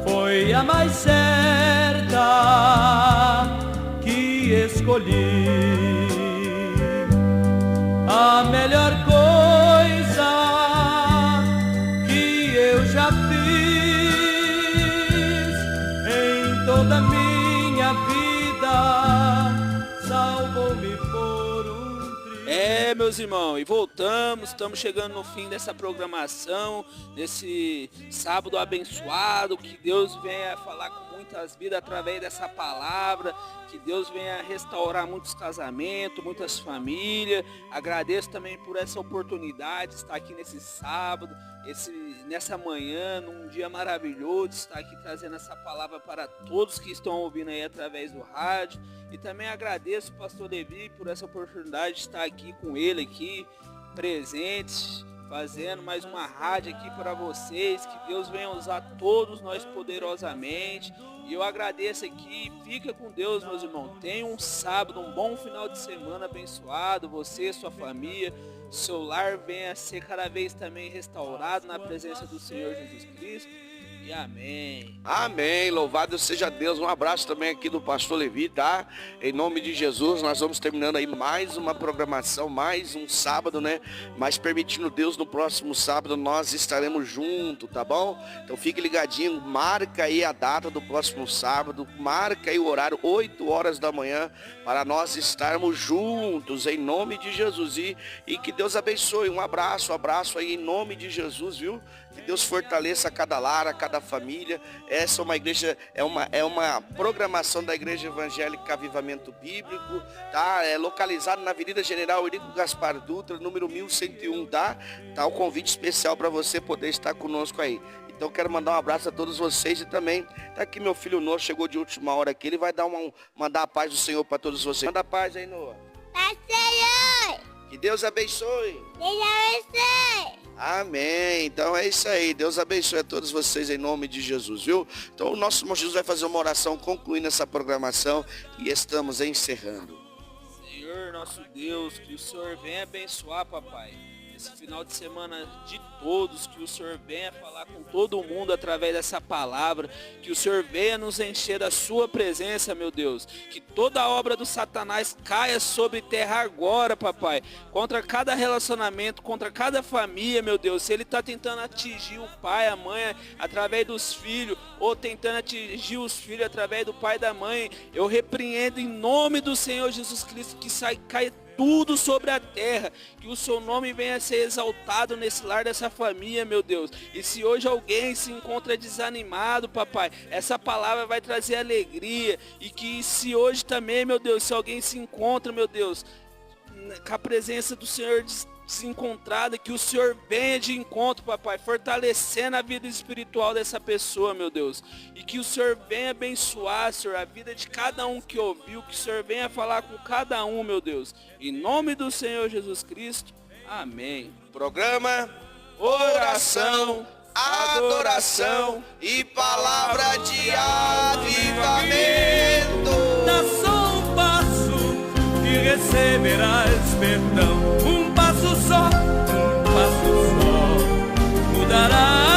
foi a mais certa que escolhi. A melhor coisa que eu já fiz em toda a minha vida, salvou-me por um triunfo. Meus irmãos, e voltamos, estamos chegando no fim dessa programação, nesse sábado abençoado, que Deus venha falar com muita muitas vidas através dessa palavra, que Deus venha restaurar muitos casamentos, muitas famílias. Agradeço também por essa oportunidade de estar aqui nesse sábado, nessa manhã, num dia maravilhoso, de estar aqui trazendo essa palavra para todos que estão ouvindo aí através do rádio. E também agradeço o pastor Levi por essa oportunidade de estar aqui com ele aqui, presente, fazendo mais uma rádio aqui para vocês. Que Deus venha usar todos nós poderosamente. E eu agradeço aqui. Fica com Deus, meus irmãos. Tenha um sábado, um bom final de semana abençoado. Você, sua família, seu lar venha ser cada vez também restaurado na presença do Senhor Jesus Cristo. E amém. Amém, louvado seja Deus. Um abraço também aqui do pastor Levi, tá? Em nome de Jesus, nós vamos terminando aí mais uma programação, mais um sábado, né? Mas permitindo Deus, no próximo sábado nós estaremos juntos, tá bom? Então fique ligadinho, marca aí a data do próximo sábado, marca aí o horário, 8 horas da manhã, para nós estarmos juntos, em nome de Jesus. E que Deus abençoe. Um abraço aí em nome de Jesus, viu? Que Deus fortaleça cada lar, cada família. Essa é uma igreja, é uma programação da Igreja Evangélica Avivamento Bíblico, tá? É localizado na Avenida General Eurico Gaspar Dutra, número 1101, tá? Tá o convite especial para você poder estar conosco aí. Então quero mandar um abraço a todos vocês e também tá aqui meu filho Noah, chegou de última hora aqui, ele vai mandar a paz do Senhor para todos vocês. Manda a paz aí, Noah. Senhor! Que Deus abençoe. Deus abençoe! Amém. Então é isso aí. Deus abençoe a todos vocês em nome de Jesus, viu? Então o nosso irmão Jesus vai fazer uma oração concluindo essa programação e estamos encerrando. Senhor, nosso Deus, que o Senhor venha abençoar, papai, esse final de semana de todos, que o Senhor venha falar com todo mundo através dessa palavra, que o Senhor venha nos encher da sua presença, meu Deus, que toda a obra do Satanás caia sobre terra agora, papai, contra cada relacionamento, contra cada família, meu Deus. Se ele está tentando atingir o pai, a mãe, através dos filhos, ou tentando atingir os filhos através do pai e da mãe, eu repreendo em nome do Senhor Jesus Cristo, que caia tudo sobre a terra, que o seu nome venha a ser exaltado nesse lar dessa família, meu Deus. E se hoje alguém se encontra desanimado, papai, essa palavra vai trazer alegria. E que se hoje também, meu Deus, se alguém se encontra, meu Deus, com a presença do Senhor desencontrada, que o Senhor venha de encontro, papai, fortalecendo a vida espiritual dessa pessoa, meu Deus. E que o Senhor venha abençoar, Senhor, a vida de cada um que ouviu, que o Senhor venha falar com cada um, meu Deus. Em nome do Senhor Jesus Cristo, amém. Programa Oração, Adoração e Palavra de Avivamento. Dá só um passo e receberás perdão. Um passo só mudará